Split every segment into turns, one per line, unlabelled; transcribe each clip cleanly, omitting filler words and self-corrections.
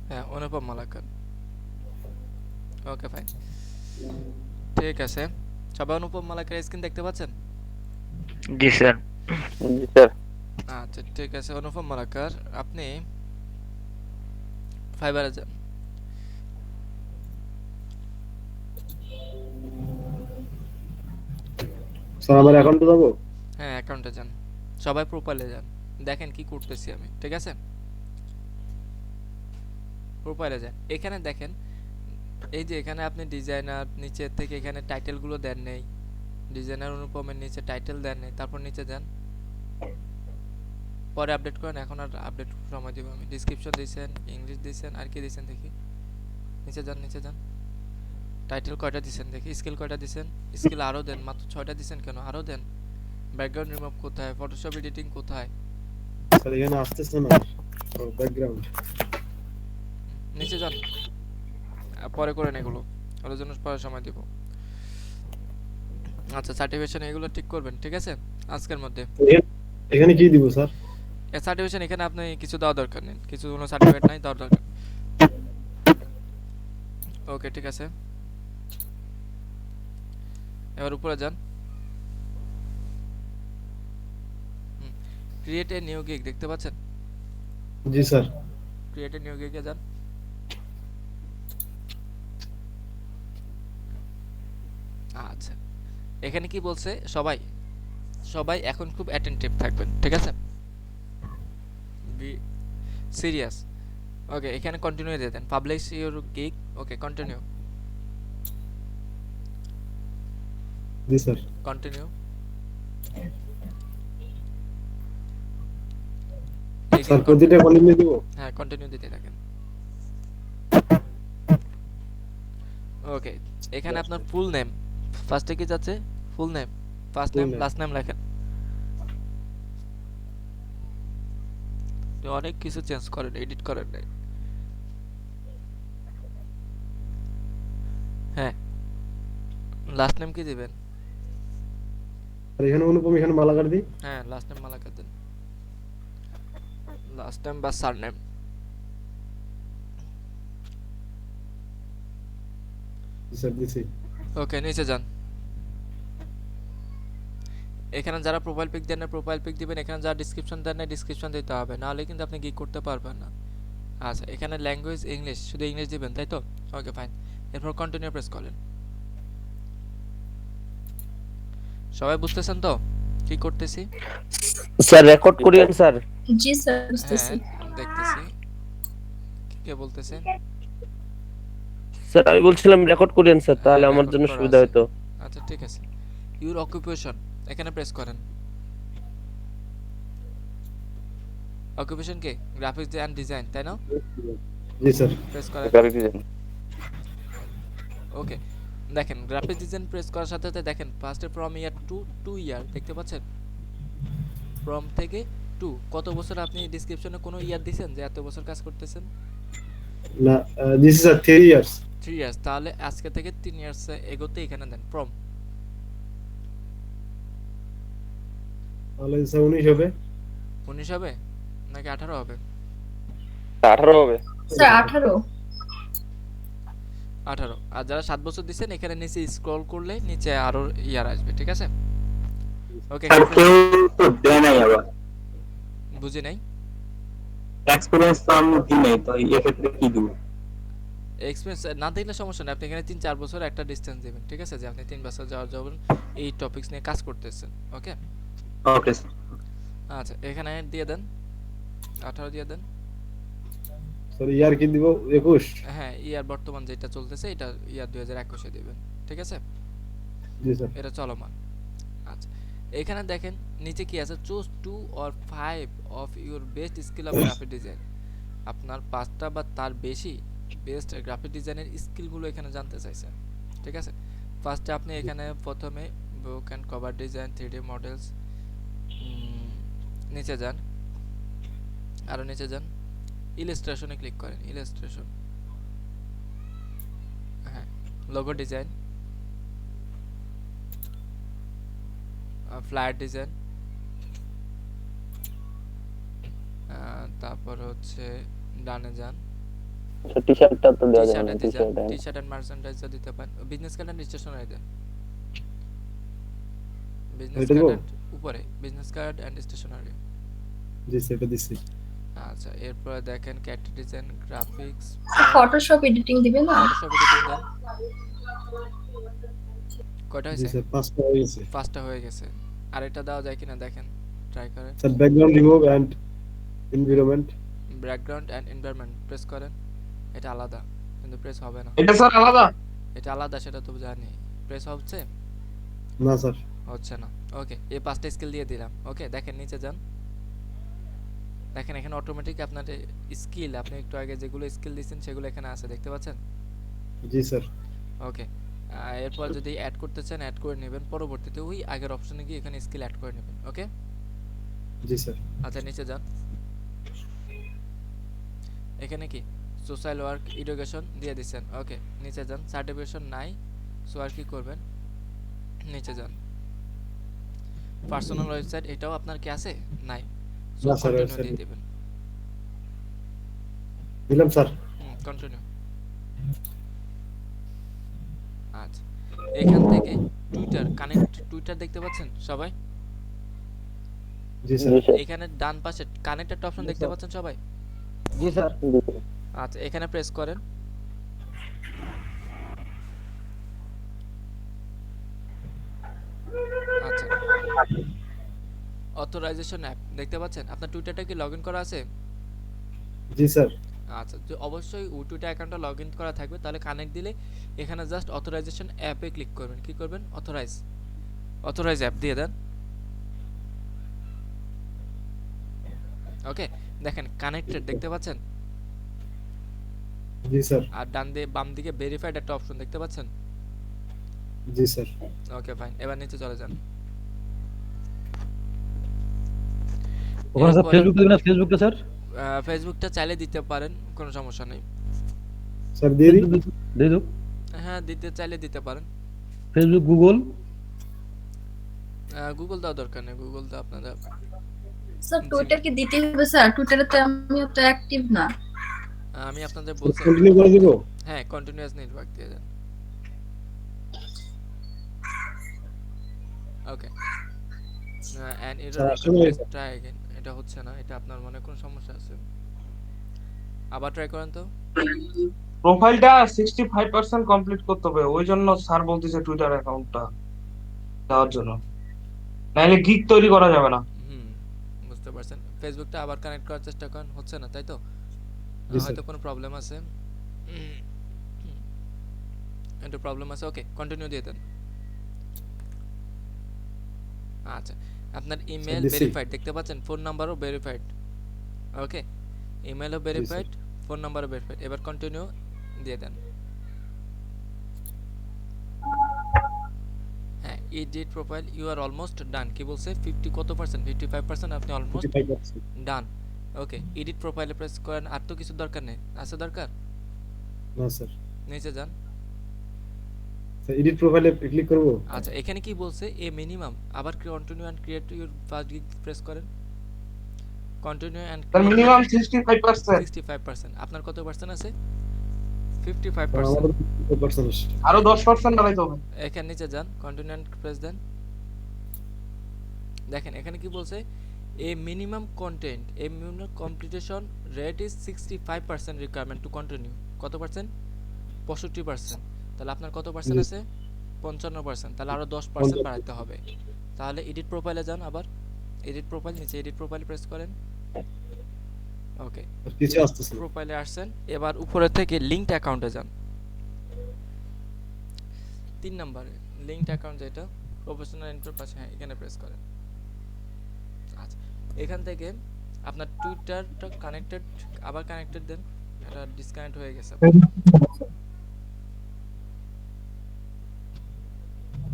হ্যাঁ, অনুপম Malakar. Okay fine, ঠিক আছে। সবাই অনুপম মালাকার স্ক্রিন দেখতে পাচ্ছেন?
জি স্যার।
জি স্যার।
আচ্ছা ঠিক আছে, অনুপম মালাকার আপনি ফাইবারে যান।
স্যার আমার অ্যাকাউন্টে যাবো?
হ্যাঁ, অ্যাকাউন্টে যান, সবাই প্রোফাইলে যান, দেখেন কি করতেছি আমি, ঠিক আছে? প্রোফাইলে যান, এখানে দেখেন, এই যে এখানে আপনি ডিজাইনার, নিচে থেকে এখানে টাইটেলগুলো দেন নেই, ডিজাইনার অনুপমের নিচে টাইটেল দেন নেই, তারপর নিচে যান, পরে আপডেট করেন, এখন আর আপডেট সময় দিব আমি। ডিসক্রিপশন দিয়েছেন, ইংলিশ দিয়েছেন, আর কি দিয়েছেন দেখি, নিচে যান, নিচে যান। টাইটেল কয়টা দিয়েছেন দেখি, স্কিল কয়টা দিয়েছেন, স্কিল আরও দেন, মাত্র 6টা দিয়েছেন কেন, আরও দেন। ব্যাকগ্রাউন্ড রিমুভ কোথায়, ফটোশপ এডিটিং কোথায়?
স্যার এখানে আসতেছে না ব্যাকগ্রাউন্ড।
নিচে যান, পরে করেন এগুলো, ওর জন্য পরে সময় দিব। আচ্ছা, সার্টিফিকেশন এগুলো ঠিক করবেন, ঠিক আছে, আজকের মধ্যে।
এখানে কি দিব স্যার?
সার্টিফিকেশন এখানে আপনি কিছু দেওয়া দরকার নেই, কিছু কোনো সার্টিফিকেট নাই দেওয়ার দরকার। ওকে ঠিক আছে, এবার উপরে যান। ক্রিয়েট এ নিউ গিগ দেখতে পাচ্ছেন?
জি স্যার।
ক্রিয়েট এ নিউ গিগে যান। আচ্ছা, এখানে কি বলছে, সবাই সবাই এখন খুব অ্যাটেনটিভ থাকবেন, ঠিক আছে, বি সিরিয়াস। ওকে, এখানে কন্টিনিউ দিয়ে দেন, publish your gig. Okay continue,
জি স্যার।
কন্টিনিউ।
স্যার প্রতিটা কন্টিনিউ দিব?
হ্যাঁ, কন্টিনিউ দিতে থাকেন। ওকে, এখানে আপনার ফুল নেম ফার্স্টে কি যাচ্ছে, full name, first name, last name লেখেন। অনেক কিছু চেঞ্জ করেন, এডিট করেন নাই। হ্যাঁ, লাস্ট নেম কি দিবেন?
আর এখানে অনুপম, এখানে মালাকার দিই?
হ্যাঁ, লাস্ট নেম মালাকার দেন, লাস্ট নেম বা সারনেম।
জি স্যার দিছি।
ওকে, নিচে যান। এখানে যারা প্রোফাইল পিক দেন না প্রোফাইল পিক দিবেন, এখানে যারা ডিসক্রিপশন দেন না ডিসক্রিপশন দিতে হবে, নাহলে কিন্তু আপনি গিগ করতে পারবেন না। আচ্ছা, এখানে ল্যাঙ্গুয়েজ ইংলিশ, শুধু ইংলিশ দিবেন তাই তো? ওকে ফাইন, এরপর কন্টিনিউ প্রেস করেন। সবাই বুঝতেছেন তো কি করতেছি?
স্যার রেকর্ড করিয়েন স্যার।
জি স্যার,
হ্যাঁ,
বুঝতেছি।
দেখতেছি, কে বলতেছেন?
স্যার আমি বলছিলাম রেকর্ড করিয়েন স্যার,
হ্যাঁ,
তাহলে আমার
রেকর্ড
জন্য
করা
সুবিধা
আছে।
হতো।
আচ্ছা ঠিক আছে, ইউর অকুপেশন এখানে প্রেস করেন। অকুপেশন কে? গ্রাফিক্স এন্ড ডিজাইন, তাই না?
জি স্যার।
প্রেস করেন। ওকে, দেখেন গ্রাফিক্স ডিজাইন প্রেস করার সাথে সাথে দেখেন ফার্স্টে ফ্রম ইয়ার টু 2 ইয়ার দেখতে পাচ্ছেন? ফ্রম থেকে টু, কত বছর আপনি ডেসক্রিপশনে কোনো ইয়ার দিবেন যে এত বছর কাজ করতেছেন?
না, দিছি স্যার 3 ইয়ার্স।
3 ইয়ার্স, তাহলে আজকে থেকে 3 ইয়ার্স এগোতে এখানে দেন ফ্রম।
তাহলে স্যার 19 হবে।
19 হবে নাকি 18 হবে?
18 হবে।
স্যার 18।
18। আর যারা 7 বছর দিচ্ছেন এখানে নিচে স্ক্রল করলে নিচে আরো ইয়ার আসবে, ঠিক আছে? ওকে,
স্যার
এখানে
কেউ তো দেয় নাই আবার,
বুঝি নাই।
এক্সপিরিয়েন্স তো আমি দিই নাই, তো এক্ষেত্রে কি দিব?
এক্সপিরিয়েন্স না দেখলে সমস্যা নেই, আপনি এখানে 3-4 বছর একটা ডিসটেন্স দিবেন, ঠিক আছে, যে আপনি 3 বছর যাওয়ার যাবেন এই টপিকস নিয়ে কাজ করতেছেন। ওকে,
ওকে স্যার।
আচ্ছা এখানে দিয়ে দেন, 18 দিয়ে দেন।
স্যার ইয়ার কি দিব? 21?
হ্যাঁ, ইয়ার বর্তমান যেটা চলতেছে এটা ইয়ার 2021 দিবেন, ঠিক আছে,
জি স্যার।
এটা চলমান। আচ্ছা, এখানে দেখেন নিচে কি আছে, choose 2 or 5 of your best skill of graphic design. আপনার 5টা বা তার বেশি বেস্ট গ্রাফিক ডিজাইনের স্কিলগুলো এখানে জানতে চাইছে, ঠিক আছে? ফার্স্টে আপনি এখানে প্রথমে book and cover design, 3D models, নিচে যান, আরও নিচে যান, ইলাস্ট্রেশনে ক্লিক করেন, ইলাস্ট্রেশন, হ্যাঁ, লোগো ডিজাইন, ফ্লায়ার ডিজাইন, তারপর হচ্ছে ডানে যান,
স্যার টি-শার্টটা তো দেওয়া যাবে
টি-শার্টে
না, টি-শার্ট
টি-শার্ট এন্ড মার্চেন্ডাইজও দিতে পারেন। বিজনেস কার্ড এন্ড স্টেশনারিতে, বিজনেস
এটা
কার্ড
দেবো?
এন্ড উপরে বিজনেস কার্ড এন্ড স্টেশনারি।
জি স্যার, এটা দিচ্ছি।
আচ্ছা, এরপরে দেখেন character design, graphics,
Photoshop editing দিবে না?
ফটোশপ এডিটিং দেন। কয়টা
জি
হয়েছে?
স্যার, 5টা হয়ে গেছে।
5টা হয়ে গেছে। আর এটা দেওয়া যায় কিনা দেখেন, ট্রাই করেন।
Sir background remove and environment.
Background and environment press করেন। এটা আলাদা, কিন্তু প্রেস হবে না।
এটা স্যার আলাদা।
এটা আলাদা, সেটা তো জানি। প্রেস হচ্ছে?
না স্যার।
হচ্ছে না। ওকে, এই 5টা স্কিল দিয়ে দিলাম। ওকে, দেখেন নিচে যান। দেখেন এখানে অটোমেটিক আপনার স্কিল, আপনি একটু আগে যেগুলো স্কিল দিয়েছেন সেগুলো এখানে আছে, দেখতে পাচ্ছেন?
জি স্যার।
ওকে, এরপর যদি অ্যাড করতে চান অ্যাড করে নেবেন, পরবর্তীতে ওই আগের অপশনে গিয়ে এখানে স্কিল অ্যাড করে নেবেন। ওকে,
জি স্যার।
আচ্ছা নিচে যান। এখানে কি সোশ্যাল ওয়ার্ক এডুকেশন দিয়ে দিচ্ছেন। ওকে, নিচে যান। সার্টিফিকেশন নাই, সো আর কি করবেন, নিচে যান। পার্সোনাল ওয়েবসাইট, এটাও আপনার কি আছে? নাই, সো
না স্যার,
কন্টিনিউ
ওয়েবসাইট
দিয়ে দিবেন।
দিলাম স্যার।
কন্টিনিউ। আচ্ছা, এখান থেকে টুইটার কানেক্ট, টুইটার দেখতে পাচ্ছেন সবাই?
জি
জি
স্যার।
স্যার।
এখানে ডান পাশে কানেক্ট একটা অপশন দেখতে পাচ্ছেন সবাই?
জি স্যার।
আচ্ছা, এখানে প্রেস করেন। আচ্ছা, অথরাইজেশন অ্যাপ দেখতে পাচ্ছেন? আপনার টুইটারটা কি লগইন করা আছে?
জি স্যার।
আচ্ছা, যে অবশ্যই ওই টুইটার অ্যাকাউন্টটা লগইন করা থাকবে, তাহলে কানেক্ট দিলে এখানে জাস্ট অথরাইজেশন অ্যাপে ক্লিক করবেন। কি করবেন? অথরাইজ অ্যাপ দিয়ে দেন। ওকে, দেখেন কানেক্টেড দেখতে পাচ্ছেন?
জি স্যার।
আর ডান দিয়ে বাম দিকে ভেরিফাইড একটা অপশন দেখতে পাচ্ছেন?
জি স্যার।
ওকে ফাইন, এবার নিচে চলে যান।
ওখানে স্যার
এরপরে
ফেসবুক দিবেন না? ফেসবুকটা স্যার,
ফেসবুকটা চাইলে দিতে পারেন, কোনো সমস্যা নেই।
স্যার দিয়ে দিই।
দিয়ে দাও।
হ্যাঁ, দিতে চাইলে দিতে পারেন।
Facebook, Google.
গুগল দেওয়া দরকার নেই, গুগল তো আপনাদের
স্যার টুইটার কি দিতে হবে স্যার? টুইটারে তো আমি তো অ্যাক্টিভ না।
আমি আপনাদের বলছি।
কন্টিনিউ করে দিব।
হ্যাঁ, কন্টিনিউয়াস নেটওয়ার্ক দিয়ে দেন। ওকে, এন্ড এরর
স্যার, আসলে
প্লিজ ট্রাই अगेन। এটা হচ্ছে না, এটা আপনার মনে কোনো সমস্যা আছে? আবার ট্রাই করেন তো।
প্রোফাইলটা 65% কমপ্লিট করতে হবে, ওই জন্য স্যার বলতেছে টুইটার অ্যাকাউন্টটা দেওয়ার জন্য, নাহলে গিগ তৈরি করা যাবে না।
হুম, বুঝতে পারছেন। ফেসবুকটা আবার কানেক্ট করার চেষ্টা করেন, হচ্ছে না তাই তো?
জি স্যার।
হয়তো কোনো প্রবলেম আছে, একটু প্রবলেম আছে। ওকে, কন্টিনিউ দিয়ে দেন। আচ্ছা, আপনার ইমেল
দিছি।
ভেরিফাইড দেখতে পাচ্ছেন? ফোন নাম্বারও ভেরিফাইড। ওকে, ইমেলও ভেরিফাইড, ফোন নাম্বারও ভেরিফাইড। এবার কন্টিনিউ দিয়ে দেন। হ্যাঁ, edit profile you are almost done. কি বলছে? 50 কত পার্সেন্ট? 55%। আপনি অলমোস্ট
55%।
ডান। ওকে, এডিট প্রোফাইলে প্রেস করেন। আর তো কিছু দরকার নেই, আছে দরকার?
না স্যার।
নিচে যান।
স্যার এডিট প্রোফাইলে ক্লিক করব।
আচ্ছা, এখানে কি বলছে? এ মিনিমাম, আবার continue and create your first gig press করেন। কন্টিনিউ এন্ড
তার মিনিমাম 65%।
65%। আপনার কত পার্সেন্ট আছে?
স্যার
55%।
আমাদের 55% আসছে।
আরো 10% বাড়াইতে হবে।
এখানে নিচে যান, কন্টিনিউ এন্ড প্রেস দেন। দেখেন এখানে কি বলছে? A minimum content, a minimum completion rate is 65% requirement to continue. কত পার্সেন্ট? 65%। তাহলে আপনার কত পার্সেন্ট
জি।
আছে? 55%। তাহলে আরো 10% বাড়াতে হবে। তাহলে এডিট প্রোফাইলে যান আবার। এডিট প্রোফাইল, নিচে এডিট প্রোফাইল প্রেস করেন। ওকে,
আর কিছু
এডিট
আসতেছে না।
প্রোফাইলে আসছেন। এবার উপরে থেকে লিংকড অ্যাকাউন্টে যান। 3 নম্বরে লিংকড অ্যাকাউন্ট, যেটা প্রফেশনাল ইনফোর পাশে, হ্যাঁ এখানে প্রেস করেন। আচ্ছা, এখান থেকে আপনার টুইটারটা কানেক্টেড, আবার কানেক্টেড দেন। এটা ডিসকানেক্ট হয়ে গেছে।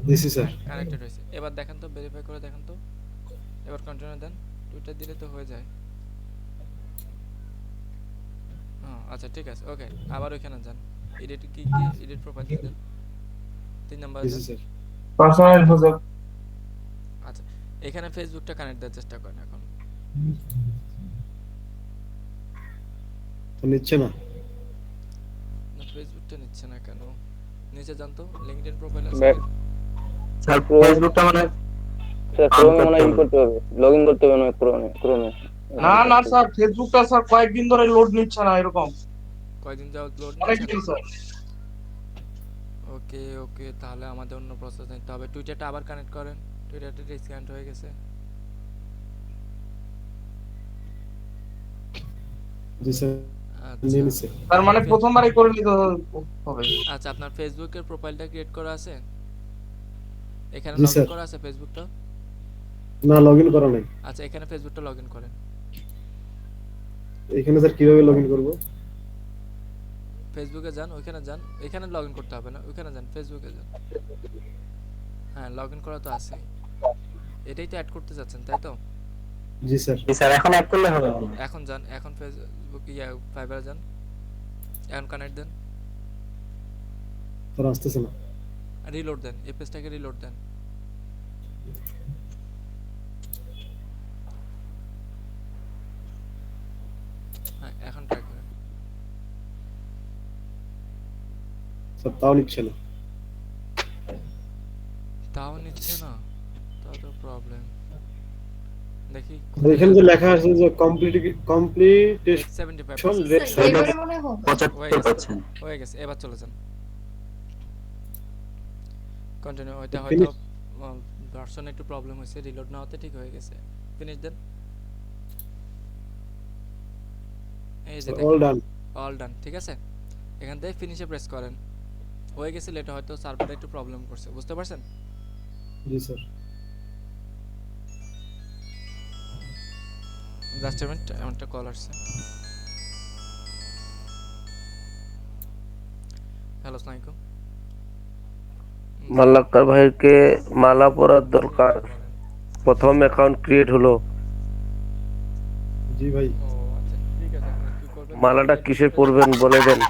দিছি স্যার।
কানেক্টেড হয়েছে। এবার দেখেন তো, ভেরিফাই করে দেখেন তো। এবার কন্টিনিউ দেন। টুইটার দিলে তো হয়ে যায়। হ্যাঁ, আচ্ছা ঠিক আছে। ওকে, আবার ওইখানে যান। এডিট কি কি এডিট প্রোফাইল দিয়ে দেন। 3 নম্বরে
দিছি
যান।
স্যার।
Personal info.
আচ্ছা, এখানে ফেসবুকটা কানেক্ট দেওয়ার চেষ্টা করেন এখন।
তো নিচ্ছে না।
ফেসবুকটা নিচ্ছে না কেন? নিচে যান তো, লিঙ্কডইন প্রোফাইল আছে।
ব্যাক
স্যার ফেসবুকটা মানে
স্যার
অন
ক্রোমে মনে
করতে
হয়
হবে।
করতে হবে, লগ ইন করতে হবে না ক্রোমে।
না না স্যার, ফেসবুকটা স্যার কয়েকদিন ধরে লোড নিচ্ছে না এরকম।
কয়দিন যাবত লোড
অনেক
নিচ্ছে
দিন
না?
স্যার।
ওকে ওকে, তাহলে আমাদের অন্য প্রসেস নিতে হবে। টুইটারটা আবার কানেক্ট করেন। টুইটারটা ডিসকানেক্ট হয়ে গেছে।
জি স্যার,
আচ্ছা
নিয়ে নিচ্ছে।
তার মানে প্রথমবারই করে নিতে হবে।
আচ্ছা, আপনার ফেসবুকের প্রোফাইলটা ক্রিয়েট করা আছে? এখানে
জি
লগ ইন
স্যার।
করা আছে ফেসবুকটা?
না, লগ ইন করা নাই।
আচ্ছা, এখানে ফেসবুকটা লগ ইন করেন।
এখানে স্যার কিভাবে লগ ইন করবো?
ফেসবুকে যান, ওইখানে যান। এখানে লগ ইন করতে হবে না, ওইখানে যান, ফেসবুকে যান। হ্যাঁ, লগ ইন করা তো আছে। এটাই তো অ্যাড করতে চাচ্ছেন, তাই তো?
জি স্যার।
জি স্যার, এখন অ্যাড করলে হবে।
এখন যান, এখন ফেসবুক ফাইবারে যান, এখন কানেক্ট দেন,
স্যার আসতেছে না।
রিলোড দেন, এই পেজটাকে রিলোড দেন। হ্যাঁ, এখন ট্রাই করেন।
স্যার তাও নিচ্ছে না।
তাও নিচ্ছে না, তাও তো প্রবলেম। দেখি
স্যার এখানে যে লেখা আছে যে কমপ্লিটেশন
75%।
রেট
স্যার এবারে মনে হয় হবে।
75%।
হয়ে গেছে, এবার চলে যান, কন্টিনিউ। ওইটা হয়তো
Finish?
ভার্সন একটু প্রবলেম হয়েছে, রিলোড না হতে ঠিক হয়ে গেছে। ফিনিশ দেন। এই যে
অল ডান।
অল ডান, ঠিক আছে। এখান থেকে ফিনিশে প্রেস করেন। হয়ে গেছে, লেটা হয়তো সার্ভারে একটু প্রবলেম করছে, বুঝতে পারছেন?
জি স্যার।
জাস্ট এ মিনিট, একটা কল আসছে। হ্যালো, আসসালামু আলাইকুম।
মাল্লাকার ভাইকে মালা পরার দরকার। প্রথম অ্যাকাউন্ট ক্রিয়েট হলো,
জি ভাই।
ও আচ্ছা, ঠিক আছে। আপনি কি করবেন?
মালাটা কিসের পরবেন বলে দেন।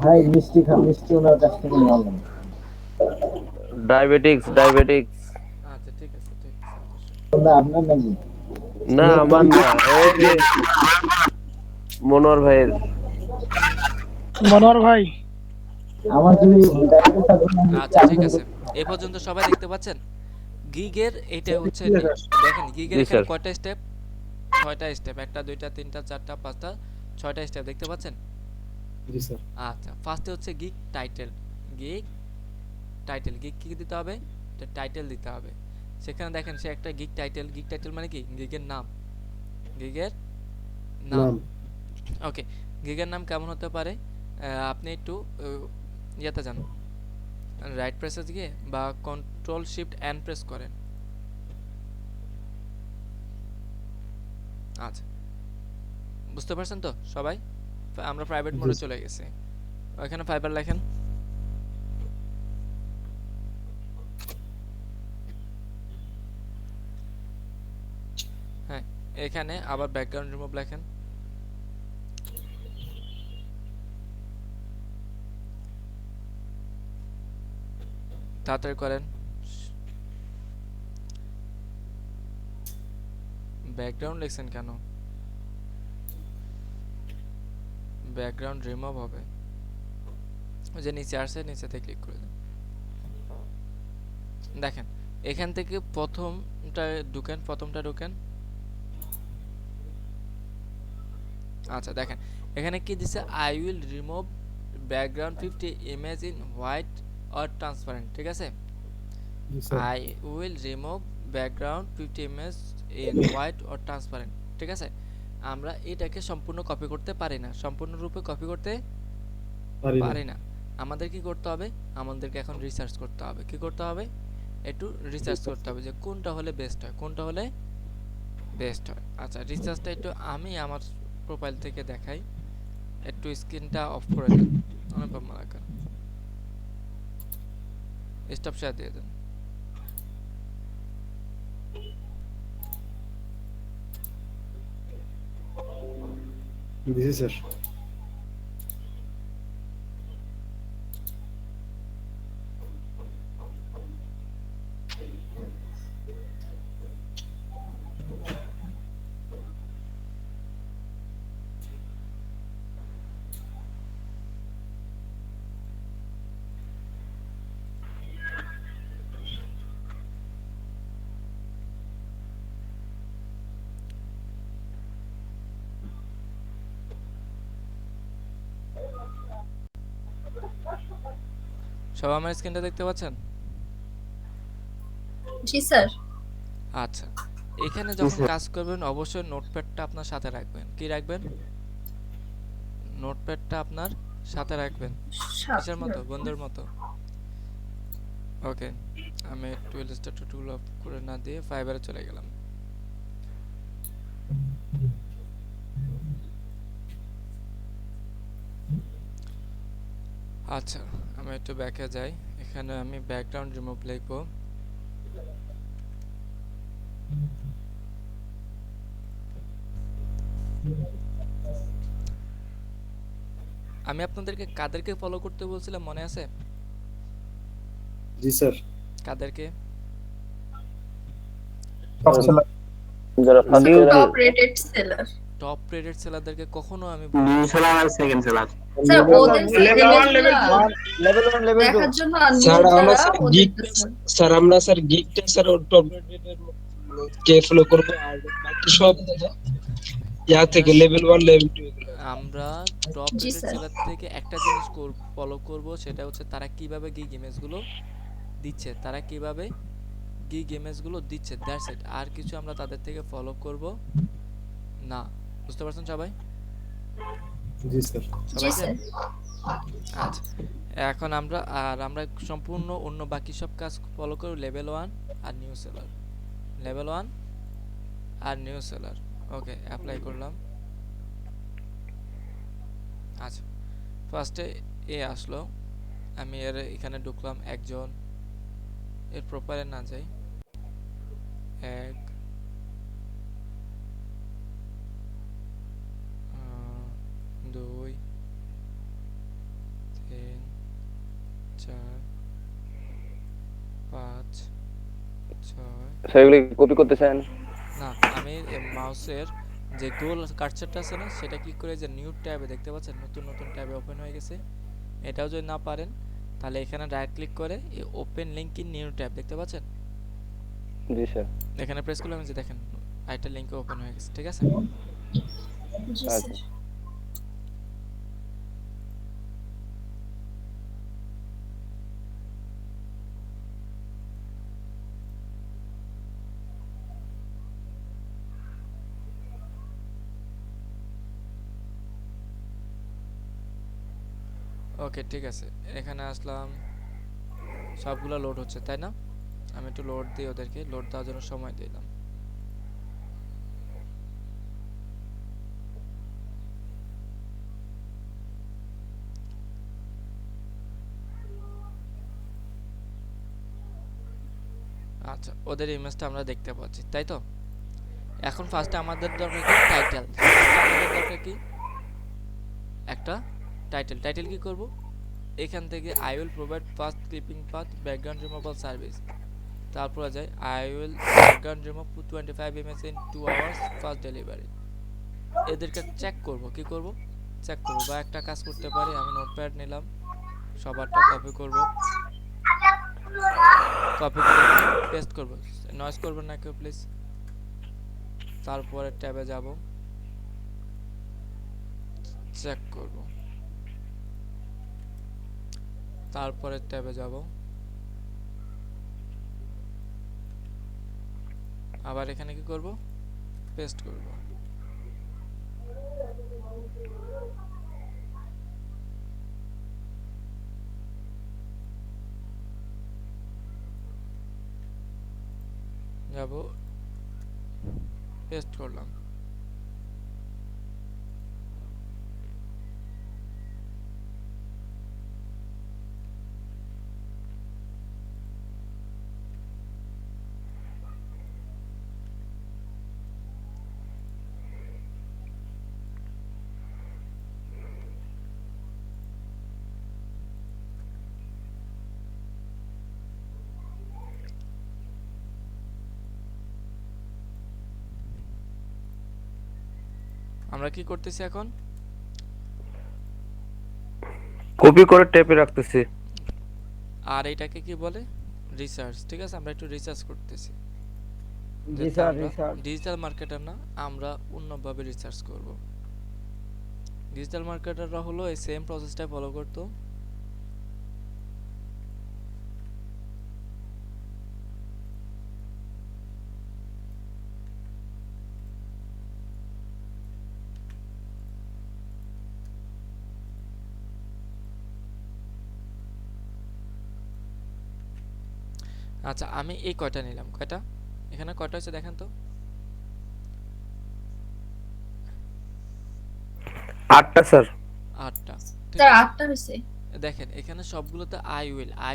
ভাই মিষ্টি ওনার কাছ থেকে নিয়ে আসবেন।
ডায়াবেটিক্স।
আচ্ছা, ঠিক আছে, ঠিক আছে, অবশ্যই।
ওটা আপনার নাকি?
না আমার না, এই যে মনোয়ার ভাইয়ের।
আমার যদি ডায়াবেটিস থাকে আমি
আচ্ছা, ঠিক আছে। এই পর্যন্ত সবাই দেখতে পাচ্ছেন? গিগের এটা হচ্ছে
কি লেখা আছে?
দেখেন, গিগের
জি,
এখানে
স্যার।
কয়টা স্টেপ? 6টা স্টেপ। 1টা 2টা 3টা 4টা 5টা 6টা স্টেপ দেখতে পাচ্ছেন?
জি স্যার।
আচ্ছা, ফার্স্টে হচ্ছে গিগ টাইটেল। গিগ গিগ কি দিতে হবে? টাইটেল দিতে হবে। সেখানে দেখেন সে একটা গিগ টাইটেল মানে কি? গিগের নাম। গিগের নাম।
নাম।
ওকে, গিগের নাম কেমন হতে পারে? আপনি একটু ইয়াতে যান, রাইট প্রেসে গিয়ে বা কন্ট্রোল শিফট এন প্রেস করেন। আচ্ছা, বুঝতে পারছেন তো সবাই? আমরা প্রাইভেট মোডে চলে গেছি। ওখানে ফাইবার লেখেন। হ্যাঁ, এখানে আবার ব্যাকগ্রাউন্ড রিমুভ লেখেন। তাড়াতাড়ি করেন। ব্যাকগ্রাউন্ড লিখছেন কেন? ব্যাকগ্রাউন্ড রিমুভ হবে। ওই যে নিচে আসছে, নিচেতে ক্লিক করে দেন। দেখেন, এখান থেকে প্রথমটা ঢুকেন। আচ্ছা, দেখেন এখানে কি দিছে? I will remove background 50 image in white or transparent, ঠিক আছে?
জি sir.
I will remove background 50 image in white or transparent, ঠিক আছে? আমরা এটাকে সম্পূর্ণ কপি করতে পারি না, সম্পূর্ণরূপে কপি করতে পারি না। আমাদের কি করতে হবে? আমাদেরকে এখন রিসার্চ করতে হবে। কি করতে হবে? একটু রিসার্চ করতে হবে যে কোনটা হলে বেস্ট হয়। আচ্ছা, রিসার্চটা একটু আমি আমার প্রোফাইল থেকে দেখাই। একটু স্ক্রিনটা অফ করে দেন। অনুপম মালাকার, স্টপ শেয়ার দিয়ে দেন।
দিছি স্যার।
সবাই আমার স্ক্রিনটা দেখতে পাচ্ছেন?
জি স্যার।
আচ্ছা, এখানে যখন কাজ করবেন অবশ্যই নোটপ্যাডটা আপনার সাথে রাখবেন। কি রাখবেন? নোটপ্যাডটা আপনার সাথে রাখবেন। কিসের মতো? বন্ধুর মতো। ওকে, আমি একটু ইলাস্ট্রেটর টুল অফ করে না দিয়ে ফাইবারে চলে গেলাম। আচ্ছা, আমি একটু ব্যাকে যাই। এখানে আমি ব্যাকগ্রাউন্ড রিমুভ লিখবো। আমি আপনাদেরকে কাদেরকে ফলো করতে বলছিলাম মনে আছে?
জি স্যার।
কাদেরকে?
যারা ফার্স্ট
স্যার
ইয়ারে
top rated seller.
Top rated সেলারদেরকে কখনো আমি
নিউ সেলার আর সেকেন্ড সেলার।
স্যার ওদের
Level one, level two.
Level 1 level 2
দেখার জন্য
স্যার
আনমিউট
আমরা
ছাড়া
স্যার
ওদের
স্যার আমরা স্যার গিকটা স্যার টপ রেটের কে ফলো করব আর বাকি সব ইয়া থেকে লেভেল 1 লেভেল 2
আমরা টপ
জি
রেটেড
স্যার।
সেলার থেকে একটা জিনিস ফলো করব, সেটা হচ্ছে তারা কিভাবে গিগ ইমেজগুলো দিচ্ছে, তারা কিভাবে গিগ ইমেজগুলো দিচ্ছে, দ্যাটস ইট। আর কিছু আমরা তাদের থেকে ফলো করব না। বুঝতে পারছেন সবাই?
জি স্যার।
জি
সবাই
স্যার।
আচ্ছা, এখন আমরা সম্পূর্ণ অন্য বাকি সব কাজ ফলো করব। লেভেল 1 আর নিউ সেলার, লেভেল 1 আর নিউ সেলার। ওকে, অ্যাপ্লাই করলাম। আচ্ছা, ফার্স্টে এ আসলো, আমি এর এখানে ঢুকলাম। একজন, এর প্রোফাইলে না যাই। 1 2 3 4 5 6।
সেগুলি কপি করতে চান?
না, আমি মাউসের যে গোল কার্সারটা আছে না, সেটা ক্লিক করে যে নিউ ট্যাবে দেখতে পাচ্ছেন, নতুন নতুন ট্যাবে ওপেন হয়ে গেছে। এটাও যদি না পারেন তাহলে এখানে রাইট ক্লিক করে এই open link in new tab দেখতে পাচ্ছেন,
জি স্যার।
এখানে প্রেস করলে আমি যে দেখেন আরেকটা লিংকে ওপেন হয়ে গেছে। ঠিক আছে?
জি
আচ্ছা।
স্যার।
ওকে, ঠিক আছে, এখানে আসলাম। সবগুলো লোড হচ্ছে তাই না? আমি একটু লোড দিই, ওদেরকে লোড দেওয়ার জন্য সময় দিলাম। আচ্ছা, ওদের ইমেজটা আমরা দেখতে পাচ্ছি তাই তো? এখন ফার্স্টে আমাদের দরকার কি? টাইটেল। আমাদের দরকার কি? একটা টাইটেল। টাইটেল কি করব? এখান থেকে I will provide fast clipping path background removal service. তারপরে যাই I will background remove 25 image in 2 hours fast delivery. এদেরকে চেক করব। কি করব? চেক করব। বা একটা কাজ করতে পারি, আমি নোটপ্যাড নিলাম, সবারটা কপি করব, কপি করে পেস্ট করব। নয়েজ করবেন না কেউ প্লিজ। তারপরে ট্যাবে যাব, চেক করব, তারপরে ট্যাবে যাব, আবার এখানে কি করব? পেস্ট করব। যাব, পেস্ট করলাম। আমরা কি করতেছি এখন?
কপি করে টেপে রাখতেছি।
আর এটাকে কি বলে? রিসার্চ। ঠিক আছে, আমরা একটু রিসার্চ করতেছি।
জি স্যার রিসার্চ।
ডিজিটাল মার্কেটার না, আমরা অন্যভাবে রিসার্চ করব। ডিজিটাল মার্কেটাররা হলো এই সেম প্রসেসটা ফলো করতো। আচ্ছা আমি এই কয়টা নিলাম, কয়টা এখানে কয়টা হচ্ছে দেখেন তো।
8টা স্যার।
8টা, ঠিক
স্যার
আছে।
8টা হয়েছে।
দেখেন এখানে সবগুলোতে আই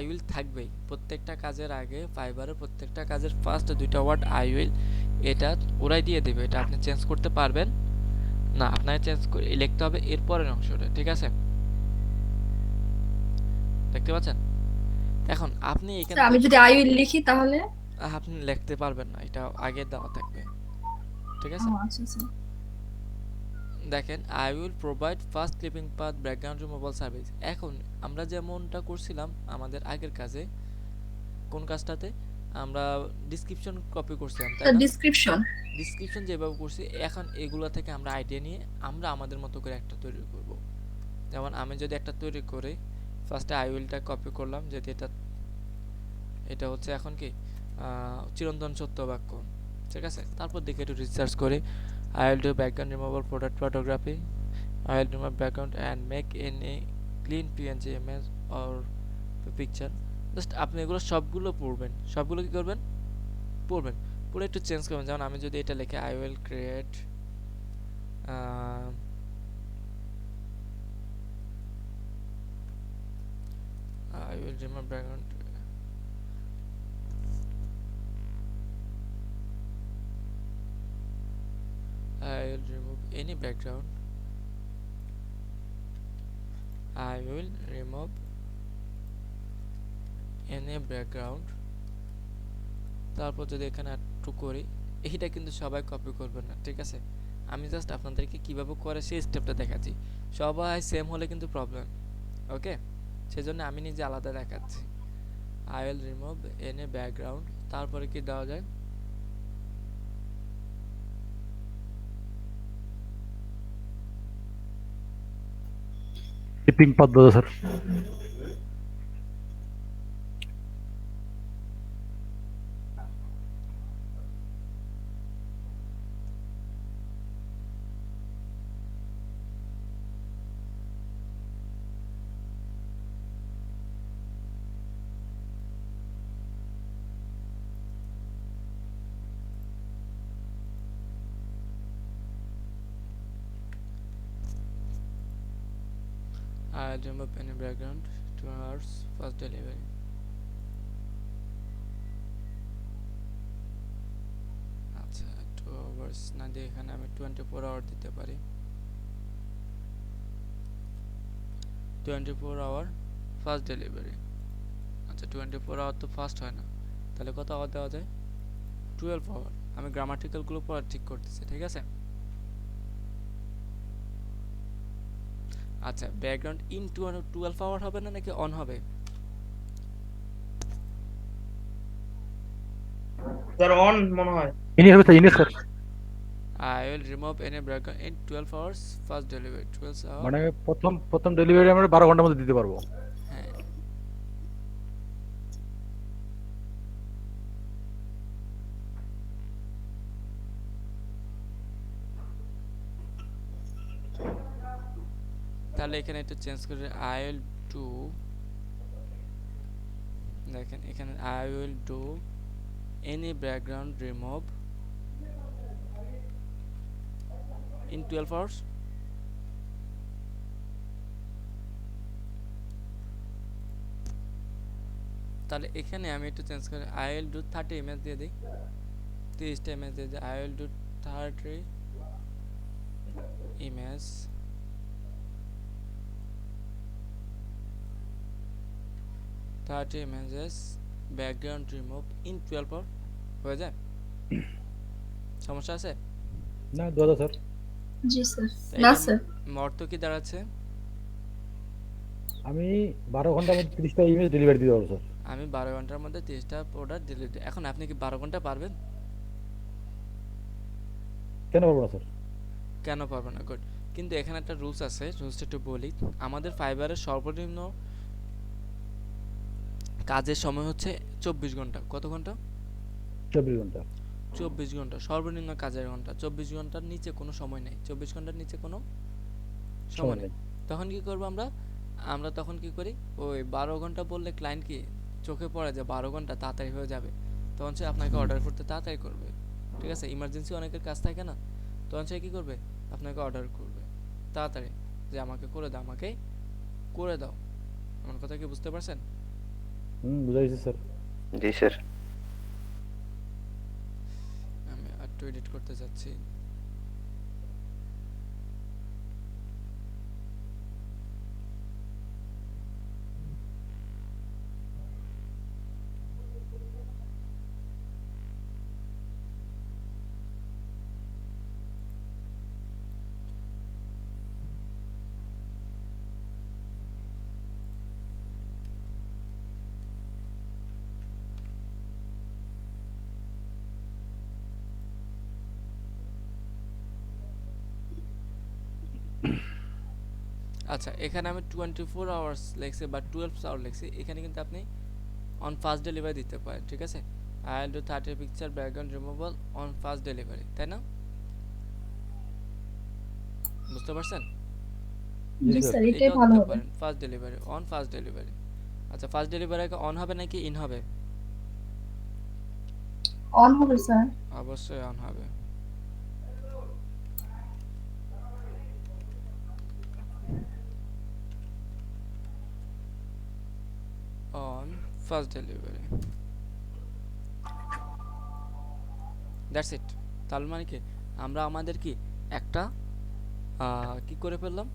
উইল থাকবেই, প্রত্যেকটা কাজের আগে ফাইবারের প্রত্যেকটা কাজের ফার্স্ট দুইটা ওয়ার্ড আই উইল, এটা ওরাই দিয়ে দেবে, এটা আপনি চেঞ্জ করতে পারবেন না, আপনাকে চেঞ্জ করে লিখতে হবে এর পরের অংশটা, ঠিক আছে, দেখতে পাচ্ছেন। এখন আপনি এখান
স্যার আমি
থেকে
যদি আই উইল লিখি তাহলে?
আপনি লিখতে পারবেন না, এটা আগে দেওয়া থাকবে, ঠিক আছে।
আচ্ছা আচ্ছা।
দেখেন I will provide first clipping path background removal service. এখন আমরা যেমনটা করছিলাম আমাদের আগের কাজে, কোন কাজটাতে আমরা ডিসক্রিপশন কপি করছিলাম, তাই
স্যার
না?
ডেসক্রিপশন।
ডিসক্রিপশন যেভাবে করছি, এখন এগুলো থেকে আমরা আইডিয়া নিয়ে আমরা আমাদের মতো করে একটা তৈরি করব। যেমন আমি যদি একটা তৈরি করি, ফার্স্টে আই উইলটা কপি করলাম, যদি এটা হচ্ছে এখন কি চিরন্তন সত্য বাক্য, ঠিক আছে। তারপর দেখে একটু রিসার্চ করি, I will do background removal product photography, I will remove background and make any clean PNG image or picture. Just আপনি এগুলো সবগুলো পড়বেন, সবগুলো কি করবেন, পড়বেন, পড়ে একটু চেঞ্জ করবেন। যেমন আমি যদি এটা লিখে I will create I will remove background, I will remove any background, I will remove any background। তারপর যদি এখানে একটু করি, এইটা কিন্তু সবাই কপি করবেন না, ঠিক আছে। আমি জাস্ট আপনাদেরকে কিভাবে করে সেই স্টেপটা দেখাচ্ছি, সবাই সেম হলে কিন্তু প্রবলেম, ওকে। সেজন্য আমি নিজে আলাদা দেখাচ্ছি। I will remove any background, তারপরে কি দেওয়া যায়,
ক্লিপিং পাথ বোঝা sir.
I will remove any background 2 hours first delivery। আচ্ছা 2 hours না দিয়ে এখানে আমি 24 আওয়ার দিতে পারি, 24 আওয়ার ফার্স্ট ডেলিভারি। আচ্ছা 24 আওয়ার তো ফার্স্ট হয় না, তাহলে কত আওয়ার দেওয়া যায়, 12 আওয়ার। আমি গ্রামাটিক্যালগুলো পড়া ঠিক করতেছি, ঠিক আছে। আচ্ছা ব্যাকগ্রাউন্ড ইন 12 আওয়ার হবে না নাকি অন হবে?
স্যার অন মনে হয়।
ইনি হবে স্যার, ইনি sir.
I will remove any background in 12 hours first delivery, 12 hour।
মানে প্রথম ডেলিভারি আমরা 12 ঘন্টার মধ্যে দিতে পারবো।
হ্যাঁ তাহলে এখানে একটু চেঞ্জ করে I will do, দেখেন এখানে I will do any background remove in 12 hours। তাহলে এখানে আমি একটু চেঞ্জ করে I will do 30 ইমেজ দিয়ে দিই, 30টা ইমেজ দিয়ে দিই, I will do 30 image, 30 images background remove in 12 hour, হয়ে যায়? সমস্যা আছে?
না দাদা স্যার।
জি স্যার।
তাই
না
এটার
স্যার।
অর্থ কি দাঁড়াচ্ছে,
আমি 12 ঘন্টার মধ্যে 30টা ইমেজ ডেলিভারি দিতে পারবো স্যার।
আমি 12 ঘন্টার মধ্যে 30টা প্রোডাক্ট ডেলিভারি। এখন আপনি কি 12 ঘন্টা পারবেন?
কেন পারবো না স্যার?
কেন পারবেন না? গুড। কিন্তু এখানে একটা রুলস আছে, রুলসটা একটু বলি। আমাদের ফাইবারের সর্বনিম্ন কাজের সময় হচ্ছে 24 ঘন্টা। কত ঘন্টা?
24 ঘন্টা।
24 ঘন্টা সর্বনিম্ন কাজের ঘন্টা। 24 ঘন্টার নিচে কোনো সময় নেই, 24 ঘন্টার নিচে কোনো সময় নেই। তখন কি করব আমরা? আমরা তখন কি করি, ওই 12 ঘন্টা বললে ক্লায়েন্ট কি চোখে পড়ে যে 12 ঘন্টা তাড়াতাড়ি হয়ে যাবে, তখন সে আপনাকে অর্ডার করতে তাড়াতাড়ি করবে। ঠিক আছে, ইমার্জেন্সি অনেকের কাজ থাকে না, তখন সে কী করবে, আপনাকে অর্ডার করবে তাড়াতাড়ি যে আমাকে করে দাও, আমাকে করে দাও। আমার কথা কি বুঝতে পারছেন?
বুঝাইছি স্যার।
জি স্যার।
আমি একটু এডিট করতে যাচ্ছি। আচ্ছা, এখানে আমি 24 আওয়ার্স লিখছি বা 12 আওয়ার লিখছি, এখানে কিন্তু আপনি অন ফাস্ট ডেলিভারি দিতে পারেন। ঠিক আছে, I will do 30 picture background removal on fast delivery, তাই না? বুঝতে পারছেন?
জি স্যার, এটাই
এটাও
ভালো
দিতে
হবে।
পারেন fast delivery, on fast delivery. আচ্ছা, ফাস্ট ডেলিভারি অন হবে নাকি ইন হবে?
অন হবে স্যার।
অবশ্যই অন হবে। On first delivery, that's it. তার মানে কি আমরা আমাদের কি একটা কি করে ফেললাম,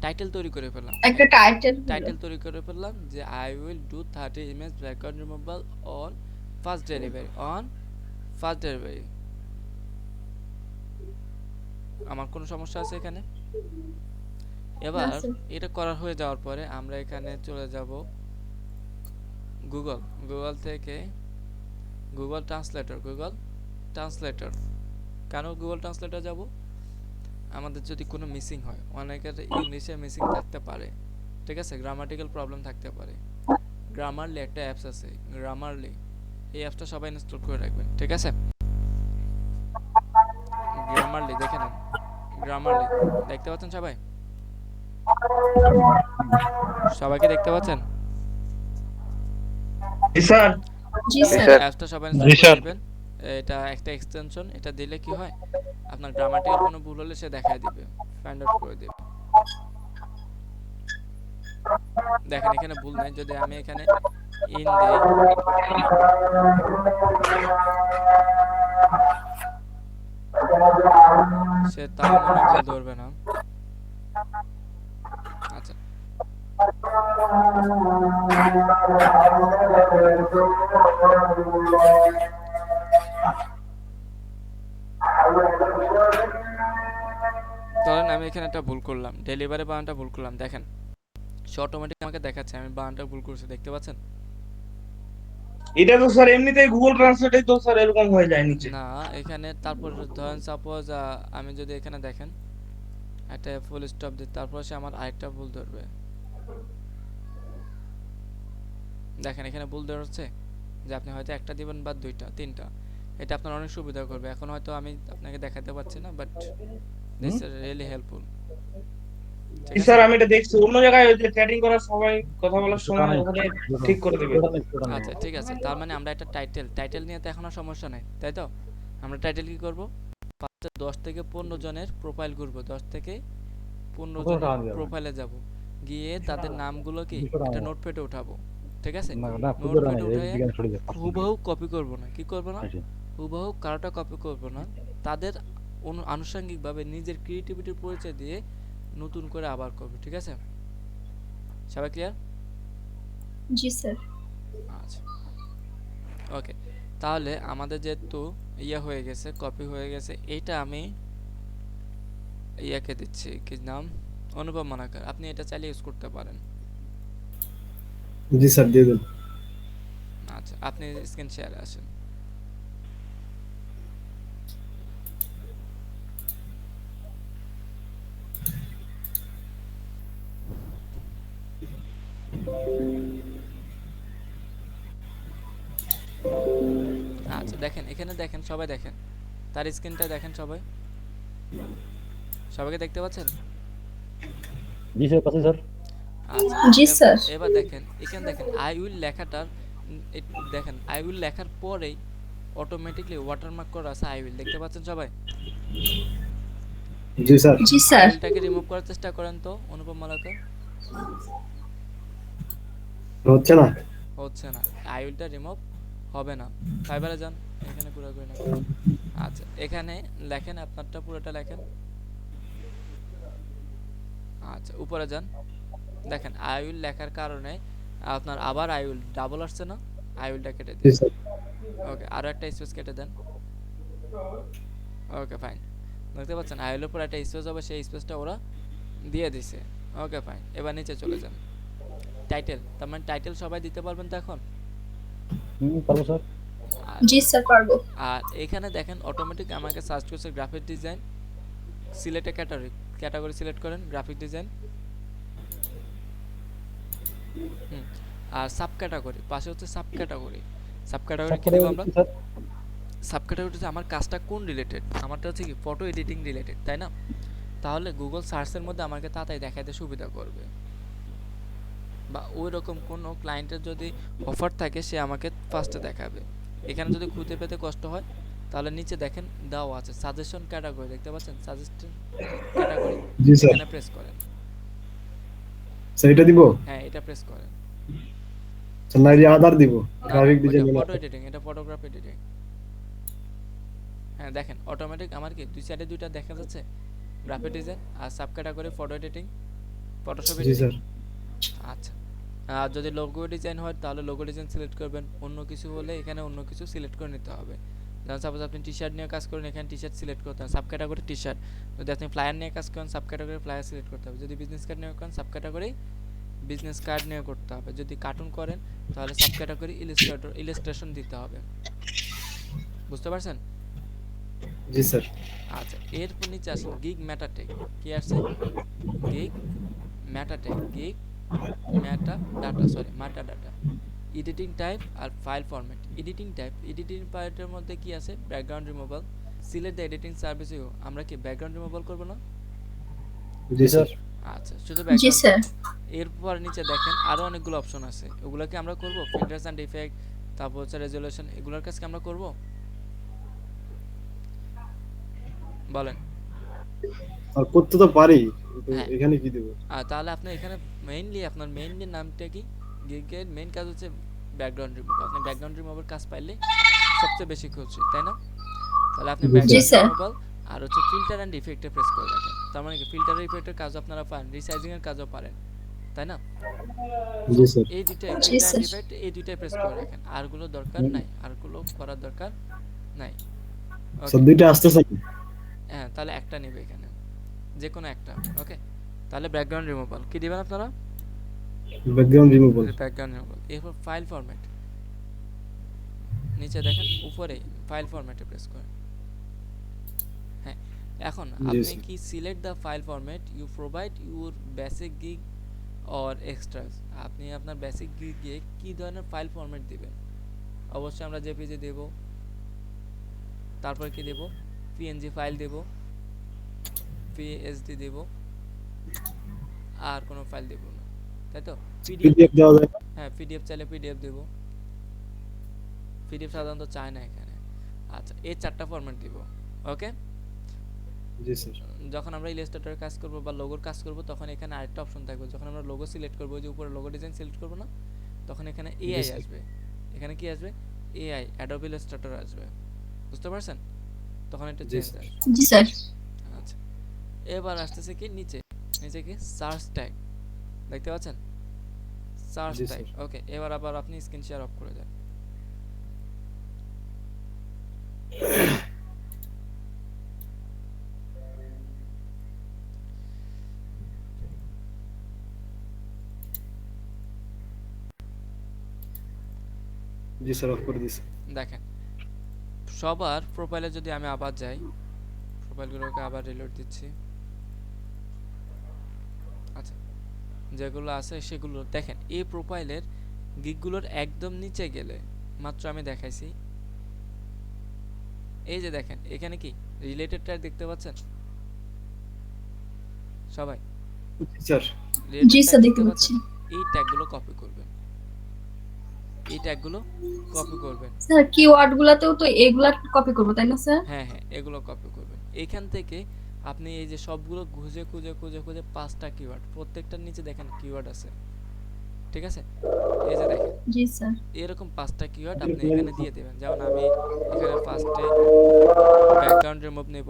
টাইটেল তৈরি করে ফেললাম,
একটা টাইটেল
টাইটেল তৈরি করে ফেললাম যে I will do 30 image background removal on first delivery, on first delivery. আমার কোনো সমস্যা আছে এখানে? এবার
না, স্যার।
এটা করা হয়ে যাওয়ার পরে আমরা এখানে চলে যাব গুগল থেকে গুগল ট্রান্সলেটর। কেন গুগল ট্রান্সলেটর যাব? আমাদের যদি কোনো মিসিং হয়, অনেকের ইংলিশে মিসিং থাকতে পারে, ঠিক আছে, গ্রামাটিক্যাল প্রবলেম থাকতে পারে। গ্রামারলি একটা অ্যাপস আছে, গ্রামারলি, এই অ্যাপসটা সবাই ইনস্টল করে রাখবেন। ঠিক আছে, গ্রামারলি দেখে নেন, গ্রামারলি দেখতে পাচ্ছেন সবাই? সবাইকে দেখতে পাচ্ছেন?
জি স্যার।
জি স্যার।
অ্যাপসটা সবাই ইনস্টল করে দিবেন। এটা একটা এক্সটেনশন, এটা দিলে কি হয়, আপনার গ্রামাটিক্যাল কোনো ভুল হলে সে দেখায় দিবে, ফাইন্ড আউট করে দিবে। দেখেন এখানে ভুল নাই, যদি আমি এখানে ইন দেই, সে তাও মনে হয় ভুল ধরবে না। আচ্ছা, ধরেন আমি এখানে একটা ভুল করলাম, ডেলিভারি বানানটা ভুল করলাম, দেখেন সে অটোমেটিক আমাকে দেখাচ্ছে আমি বানানটা ভুল করছি, দেখতে পাচ্ছেন?
এটা তো স্যার এমনিতেই গুগল ট্রান্সলেটেই তো স্যার এরকম হয়ে যায় নিচে।
না, এখানে তারপর ধরেন সাপোজ আমি যদি এখানে দেখেন একটা ফুল স্টপ দিই, তারপর সে আমার আরেকটা ভুল ধরবে। দেখেন এখানে ভুল ধরছে যে আপনি হয়তো একটা দিবেন বা দুইটা তিনটা, এটা আপনার অনেক সুবিধা করবে। এখন হয়তো আমি আপনাকে দেখাতে পারছি না, but this is really helpful. ঠিক আছে,
স্যার আমি এটা দেখছি অন্য জায়গায়, ওই যে চ্যাটিং করার সময় কথা বলার সময় ওখানে ঠিক করে দিবে।
আচ্ছা ঠিক আছে, তার মানে আমরা একটা টাইটেল নিয়ে তো এখন আর সমস্যা নাই, তাই তো? আমরা টাইটেল কি করব, 10 থেকে 15 জনের প্রোফাইল ঘুরবো, 10 থেকে 15 জনের প্রোফাইলে যাব, গিয়ে তাদের নামগুলো কি একটা নোটপ্যাডে উঠাবো। ঠিক আছে, নোটপ্যাডে উঠে হুবহু কপি করব না, কি করব না, হুবহু কারোটা কপি করব না, তাদের আনুষঙ্গিকভাবে নিজের ক্রিয়েটিভিটির পরিচয় দিয়ে নতুন করে আবার করব। ঠিক আছে, সবাই ক্লিয়ার?
জি স্যার।
আচ্ছা, ওকে, তাহলে আমাদের যেহেতু ইয়া হয়ে গেছে, কপি হয়ে গেছে, এইটা আমি ইয়াকে দিচ্ছি, কি নাম, অনুপম মানাকার। আপনি এটা চাইলে ইউজ করতে পারেন।
জি স্যার, দিয়ে দেন।
আচ্ছা, আপনি স্ক্রিন শেয়ারে আসেন। আচ্ছা দেখেন, এখানে দেখেন, সবাই দেখেন তার স্ক্রিনটা দেখেন, সবাইকে দেখতে পাচ্ছেন?
জি স্যার, পাচ্ছি স্যার।
আচ্ছা
জি স্যার।
এবার দেখেন এখানে দেখেন আই উইল লেখাটার দেখেন আই উইল লেখার পরেই অটোমেটিকলি ওয়াটারমার্ক করা আছে আই উইল, দেখতে পাচ্ছেন সবাই?
জি স্যার।
জি
আই
স্যার।
উইলটাকে রিমুভ করার চেষ্টা করেন তো অনুপম মালাকার।
হচ্ছে না।
হচ্ছে না, আই উইলটা রিমুভ হবে না। ফাইবারে যান, এখানে ঘোরাঘুরি না করে। আচ্ছা এখানে লেখেন আপনারটা পুরোটা লেখেন। আচ্ছা উপরে যান, দেখেন আই উইল লেখার কারণে আপনার আবার আই উইল ডাবল আসছে না, আই উইলটা কেটে
জি
দিন।
স্যার।
ওকে আরো একটা স্পেস কেটে দেন। ওকে ফাইন, দেখতে পাচ্ছেন আই উইলের পর একটা স্পেস হবে, সেই স্পেসটা ওরা দিয়ে দিছে। ওকে ফাইন, এবার নিচে চলে যান। টাইটেল, তার মানে টাইটেল সবাই দিতে পারবেন তো এখন?
পারবো স্যার।
আর
জি স্যার পারবো।
আর এখানে দেখেন অটোমেটিক আমাকে সার্চ করছে graphic design, select A category, category select করেন গ্রাফিক ডিজাইন। আর সাব ক্যাটাগরি পাশে হচ্ছে সাব ক্যাটাগরি। সাব ক্যাটাগরি কি দেব আমরা?
স্যার
সাব ক্যাটাগরি হচ্ছে আমার কাজটা কোন রিলেটেড, আমারটা হচ্ছে কি ফটো এডিটিং রিলেটেড, তাই না? তাহলে গুগল সার্চের মধ্যে আমাকে তাড়াতাড়ি দেখাইতে সুবিধা করবে, বা ওই রকম কোনো ক্লায়েন্টের যদি অফার থাকে সে আমাকে ফার্স্টে দেখাবে। এখানে যদি খুঁজে পেতে কষ্ট হয় তাহলে নিচে দেখেন দেওয়া আছে সাজেশন ক্যাটাগরি, দেখতে পাচ্ছেন সাজেশন ক্যাটাগরি,
জি স্যার।
এখানে প্রেস করেন।
স্যার এটা দিব?
হ্যাঁ এটা প্রেস করেন।
স্যার না এই আধার দিব।
না
গ্রাফিক ডিজাইন
ফটো এডিটিং, এটা ফটোগ্রাফি এডিটিং। হ্যাঁ দেখেন অটোমেটিক আমার কি দুই সাইডে দুইটা দেখা যাচ্ছে, গ্রাফিক ডিজাইন আর sub category photo editing, Photoshop
জি
এডিটিং।
স্যার।
আচ্ছা আর যদি লোগো ডিজাইন হয় তাহলে লোগো ডিজাইন সিলেক্ট করবেন, অন্য কিছু হলে এখানে অন্য কিছু সিলেক্ট করে নিতে হবে। যেমন সাপোজ আপনি টি শার্ট নিয়ে কাজ করেন, এখানে টি শার্ট সিলেক্ট করতে হবে, সাব ক্যাটাগরি টি শার্ট। যদি আপনি ফ্লায়ার নিয়ে কাজ করেন সাব ক্যাটাগরি ফ্লায়ার সিলেক্ট করতে হবে। যদি বিজনেস কার্ড নিয়ে করেন সাব ক্যাটাগরি বিজনেস কার্ড নিয়ে করতে হবে। যদি কার্টুন করেন তাহলে সাব ক্যাটাগরি ইলাস্ট্রেটর ইলাস্ট্রেশন দিতে হবে। বুঝতে পারছেন?
জি স্যার।
আচ্ছা এরপর নিচে আসেন গিগ মেটাটেক, কি আসছে? Gig metatag, gig meta data, sorry meta data. Editing type আর file format. Editing type, editing পার্টের মধ্যে কি আছে? Background removal, select the editing service you. আমরা কি ব্যাকগ্রাউন্ড রিমুভাল করব না?
জি স্যার।
আচ্ছা শুধু
জি
ব্যাকগ্রাউন্ড।
স্যার।
এরপর নিচে দেখেন আরো অনেকগুলো অপশন আছে, ওগুলো কি আমরা করব? ফিল্টারস এন্ড ইফেক্ট, তারপর হচ্ছে রেজোলিউশন, এগুলোর কাজ কি আমরা করব? বলেন।
আর করতে তো পারি, কিন্তু
হ্যাঁ।
এখানে কি দেব?
আর তাহলে আপনি এখানে আপনার মেইনলি নামটা কি? গিগের মেইন কাজ হচ্ছে ব্যাকগ্রাউন্ড রিমুভ। আপনি ব্যাকগ্রাউন্ড রিমুভার কাজ পাইলে সবচেয়ে বেশি খুশি, তাই না? তাহলে আপনি
জি
ব্যাকগ্রাউন্ড
স্যার।
রিমুভাল আর হচ্ছে ফিল্টার এন্ড ইফেক্টে প্রেস করে রাখেন। তার মানে কি ফিল্টার ইফেক্টের কাজ আপনারা পারেন, রিসাইজিং এর কাজও পারেন, তাই না?
জি স্যার।
এই দুইটাই
জি
ফিল্টার এন্ড
স্যার।
ইফেক্ট, এই দুইটাই প্রেস করে রাখেন, আরগুলো দরকার নাই, আরগুলো করার দরকার নাই।
স্যার
ওকে
দুইটা আসতেছে।
হ্যাঁ তাহলে একটা নেবে এখানে, যে কোনো একটা। ওকে তাহলে ব্যাকগ্রাউন্ড রিমুভাল কি দিবেন আপনারা?
Background removal.
Background removal. এরপর ফাইল ফরম্যাট, নিচে দেখেন উপরে ফাইল ফরম্যাটে প্রেস করেন। হ্যাঁ এখন
জি
আপনি
স্যার।
কি select the file format you provide your basic gig or extras. আপনি আপনার বেসিক গিগে কি ধরনের ফাইল ফরম্যাট দিবেন? অবশ্যই আমরা জেপিজি দেব, তারপর কি দেব? পিএনজি ফাইল দেব, পিএসডি দেব, আর কোনো ফাইল দেব না, তাই তো?
পিডিএফ দেওয়া যায়।
হ্যাঁ পিডিএফ চাইলে পিডিএফ দেব, পিডিএফ সাধারণত চায় না এখানে। আচ্ছা এই চারটা ফরম্যাট দিব। ওকে
জি স্যার।
যখন আমরা ইলাস্ট্রেটরের কাজ করব বা লোগোর কাজ করব তখন এখানে আরেকটা অপশন থাকবে, যখন আমরা লোগো সিলেক্ট করব, যে উপরে লোগো ডিজাইন সিলেক্ট করব না, তখন এখানে এআই
স্যার।
আসবে। এখানে কি আসবে? এআই, অ্যাডোবি ইলাস্ট্রেটর আসবে। বুঝতে পারছেন? তখন এটা
জি
চেঞ্জ
স্যার।
আসবে।
জি স্যার।
আচ্ছা এবার আসতেছে কি নিচে, নিচে কি সার্চ ট্যাগ, দেখতে পাচ্ছেন? সার্চ
জি
ট্যাগ।
স্যার।
ওকে এবার আবার আপনি স্ক্রিন শেয়ার অফ করে দেন।
জি স্যার অফ করে দিছি।
দেখেন সবার প্রোফাইলে যদি আমি আবার যাই, প্রোফাইলগুলোকে আবার রিলোড দিচ্ছি। আচ্ছা যেগুলো আছে সেগুলো দেখেন, এই প্রোফাইলের গিগগুলোর একদম নিচে গেলে মাত্র আমি দেখাইছি, এই যে দেখেন এখানে কি রিলেটেড ট্যাগ দেখতে পাচ্ছেন সবাই?
জি স্যার।
রিলেটেড
জি
ট্যাগ
স্যার
দেখতে
দেখতে
পাচ্ছেন?
পাচ্ছি।
এই ট্যাগগুলো কপি করবেন, এই ট্যাগগুলো কপি করবেন।
স্যার কিওয়ার্ড গুলাতেও তো এগুলা কপি করবো তাই না স্যার?
হ্যাঁ হ্যাঁ, এগুলো কপি করবেন। এখান থেকে আপনি এই যে সবগুলো খুঁজে খুঁজে খুঁজে খুঁজে 5টা কিওয়ার্ড, প্রত্যেকটার নিচে দেখেন কিওয়ার্ড আছে, ঠিক আছে? এই যে দেখেন
জি স্যার।
এরকম 5টা কিওয়ার্ড আপনি এখানে দিয়ে দেবেন। যেমন আমি এখানে ফার্স্টে ব্যাকগ্রাউন্ড রিমুভ নেব,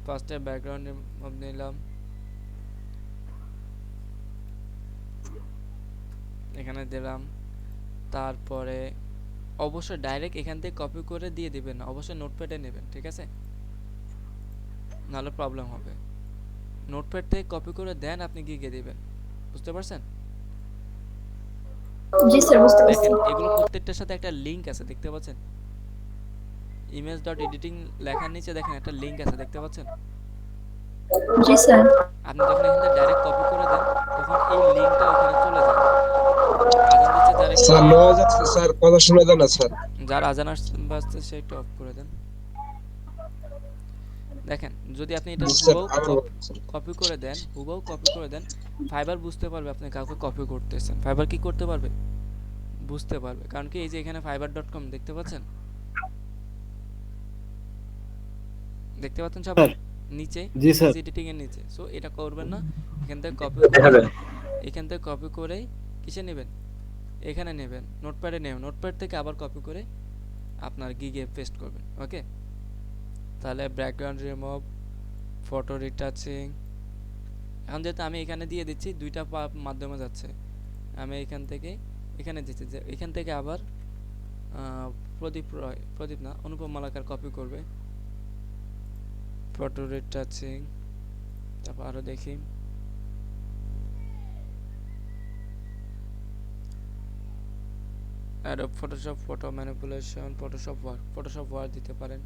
ফার্স্টে ব্যাকগ্রাউন্ড রিমুভ নিলাম, এখানে দিলাম। তারপরে অবশ্যই ডাইরেক্ট এখান থেকে কপি করে দিয়ে দিবেন না, অবশ্যই নোটপ্যাডে নেবেন, ঠিক আছে? নাহলে প্রবলেম হবে। নোটপ্যাড থেকে কপি করে দেন আপনি গিগে দিবেন, বুঝতে পারছেন?
জি স্যার বুঝতে পারছি।
দেখেন এগুলো প্রত্যেকটার সাথে একটা লিংক আছে, দেখতে পাচ্ছেন? ইমেজ ডট এডিটিং লেখার নিচে দেখেন একটা লিংক আছে, দেখতে পাচ্ছেন?
জি স্যার।
আপনি যখন এখান থেকে ডাইরেক্ট কপি করে দেন তখন এই লিংকটা ওখানে চলে যায়। আজান দিচ্ছে যারা একটু
স্যার নয়েজ আছে স্যার, কথা শোনা যায় না স্যার।
যার আজান বাজছে সে একটু অফ করে দেন। দেখেন যদি আপনি এটা
জি স্যার,
হুবহু
আবার বলুন স্যার।
কপি করে দেন, হুবহু কপি করে দেন, ফাইবার বুঝতে পারবে আপনি কাউকে কপি করতেছেন। ফাইবার কি করতে পারবে? বুঝতে পারবে। কারণ কি এই যে এখানে fiverr.com দেখতে পাচ্ছেন, দেখতে পাচ্ছেন সবাই নিচে
জি স্যার।
এডিটিং এর নিচে। সো এটা করবেন না, এখান থেকে কপি
দেখা
করে,
যায়।
এখান থেকে কপি করে কিসে নেবেন? এখানে নেবেন, নোটপ্যাডে নেবেন। নোটপ্যাড থেকে আবার কপি করে আপনার গিগে পেস্ট করবেন। ওকে, তাহলে ব্যাকগ্রাউন্ড রিমুভ, ফটো রিটাচিং। এখন যেহেতু আমি এখানে দিয়ে দিচ্ছি, দুইটা মাধ্যমে যাচ্ছে। আমি এখান থেকে এখানে দিচ্ছি, যে এখান থেকে আবার প্রদীপ রয়, প্রদীপ না, অনুপম মালাকার কপি করবে, ফটো রিটাচিং। তারপর আরও দেখি, Adobe Photoshop, photo manipulation, Photoshop work দিতে পারেন।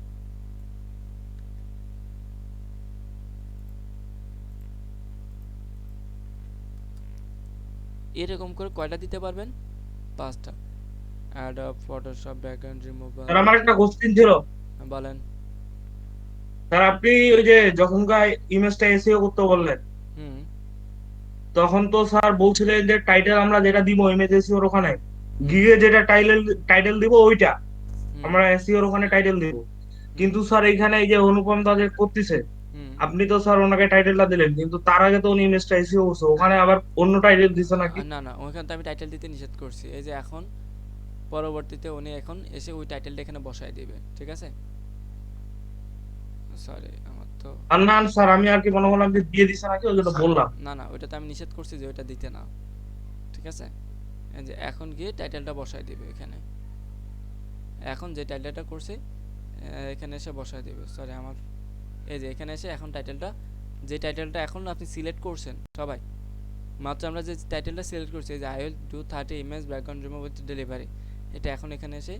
এরকম করে কয়টা দিতে পারবেন? 5টা। Adobe Photoshop background removal.
Sir আমার একটা কোশ্চেন ছিল।
বলেন।
স্যার আপনি ওই যে যখনকার ইমেজটা এসইও করতে বললেন,
হুম
তখন তো স্যার বলছিলেন যে টাইটেল আমরা যেটা দিব ইমেজ এসইওর ওখানে,
হুম,
গিগে যেটা টাইটেল দিব ওইটা
হুম,
আমরা এসইওর ওখানে টাইটেল দিব। কিন্তু স্যার এইখানে এই যে অনুপম দা যে করতেছে,
হুম।
আপনি তো স্যার ওনাকে টাইটেলটা দিলেন, কিন্তু তার আগে তো উনি ইমেজটা এসইও করছে, ওখানে আবার অন্য টাইটেল দিছে নাকি?
না না, ওখানে তো আমি টাইটেল দিতে নিষেধ করছি। এই যে এখন পরবর্তীতে উনি এখন এসে ওই টাইটেলটা এখানে বসায় দিবে, ঠিক আছে? সরি আমার তো,
আর না স্যার, আমি আর কি মনে করলাম যে দিয়ে দিছে নাকি, ওই জন্য বললাম।
না না, ওইটা তো আমি নিষেধ করছি যে ওইটা দিতে না, ঠিক আছে? এই যে এখন গিয়ে টাইটেলটা বসায় দিবে এখানে, এখন যে টাইটেলটা করছে এখানে এসে বসায় দিবে। সরি আমার, এই যে এখানে এসে এখন টাইটেলটা, যে টাইটেলটা এখন আপনি সিলেক্ট করছেন সবাই, মাত্র আমরা যে টাইটেলটা সিলেক্ট করছি, যে I will do 30 image background remove with delivery, এটা এখন এখানে এসে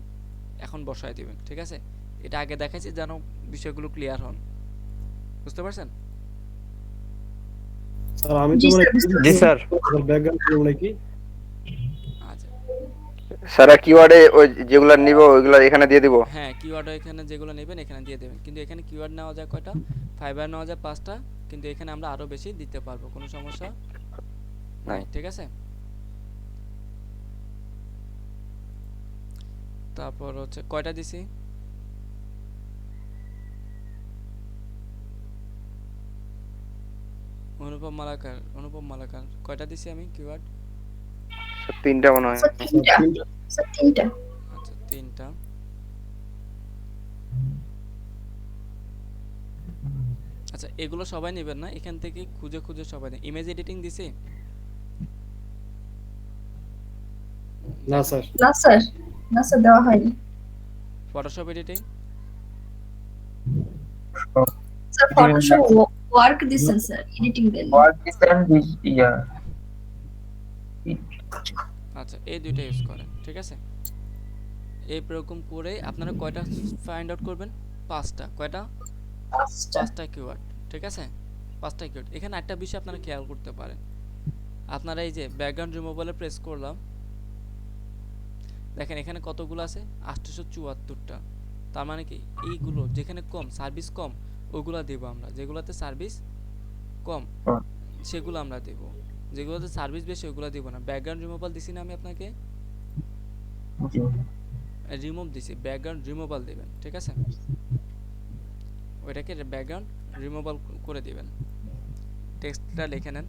এখন বসায় দিবেন, ঠিক আছে? এটা আগে দেখাইছি যেন বিষয়গুলো ক্লিয়ার হন, বুঝতে পারছেন?
স্যার আমি
জি
তো মানে
স্যার,
জি স্যার।
ব্যাকগ্রাউন্ড নাকি
আচ্ছা,
স্যার কিওয়ার্ডে ওই যেগুলো নিব ওইগুলো এখানে দিয়ে দিব।
হ্যাঁ কিওয়ার্ড এখানে যেগুলো নেবেন এখানে দিয়ে দেবেন, কিন্তু এখানে কিওয়ার্ড নেওয়া যায় কয়টা? ফাইবার নেওয়া যায় 5টা, কিন্তু এখানে আমরা আরো বেশি দিতে পারবো, কোনো সমস্যা নাই, ঠিক আছে? তারপর হচ্ছে কয়টা দিছি? অনুপম মালাকার কয়টা দিছি আমি কিওয়ার্ড?
স্যার 3টা মনে হয়।
স্যার তিনটা। স্যার তিনটা।
আচ্ছা 3টা। আচ্ছা এগুলো সবাই নেবেন না, এখান থেকে খুঁজে খুঁজে সবাই নেন। ইমেজ এডিটিং দিছি?
না স্যার।
না স্যার, না স্যার দেওয়া হয়নি।
Photoshop editing?
Sir Photoshop work দিছেন স্যার, এডিটিং দেন।
আচ্ছা এই দুইটা ইউজ করেন, ঠিক আছে? এইরকম করে আপনারা কয়টা ফাইন্ড আউট করবেন? 5টা। কয়টা? 5টা কিওয়ার্ড, ঠিক আছে? 5টা কিওয়ার্ড। এখানে একটা বিষয় আপনারা খেয়াল করতে পারেন, আপনারা এই যে ব্যাকগ্রাউন্ড রিমুভালে প্রেস করলাম, দেখেন এখানে কতগুলো আছে? 874টা। তার মানে কি এইগুলো যেখানে কম সার্ভিস কম ওইগুলো দেব আমরা, যেগুলোতে সার্ভিস কম সেগুলো আমরা দেব। যেগুলোতে সার্ভিস বেশি ওগুলো দিব না। ব্যাকগ্রাউন্ড রিমুভাল দিছি না আমি আপনাকে, রিমুভ দিছি, ব্যাকগ্রাউন্ড রিমুভাল দিবেন, ঠিক আছে? ওইটাকে ব্যাকগ্রাউন্ড রিমুভাল করে দিবেন, টেক্সটটা লিখে নেন।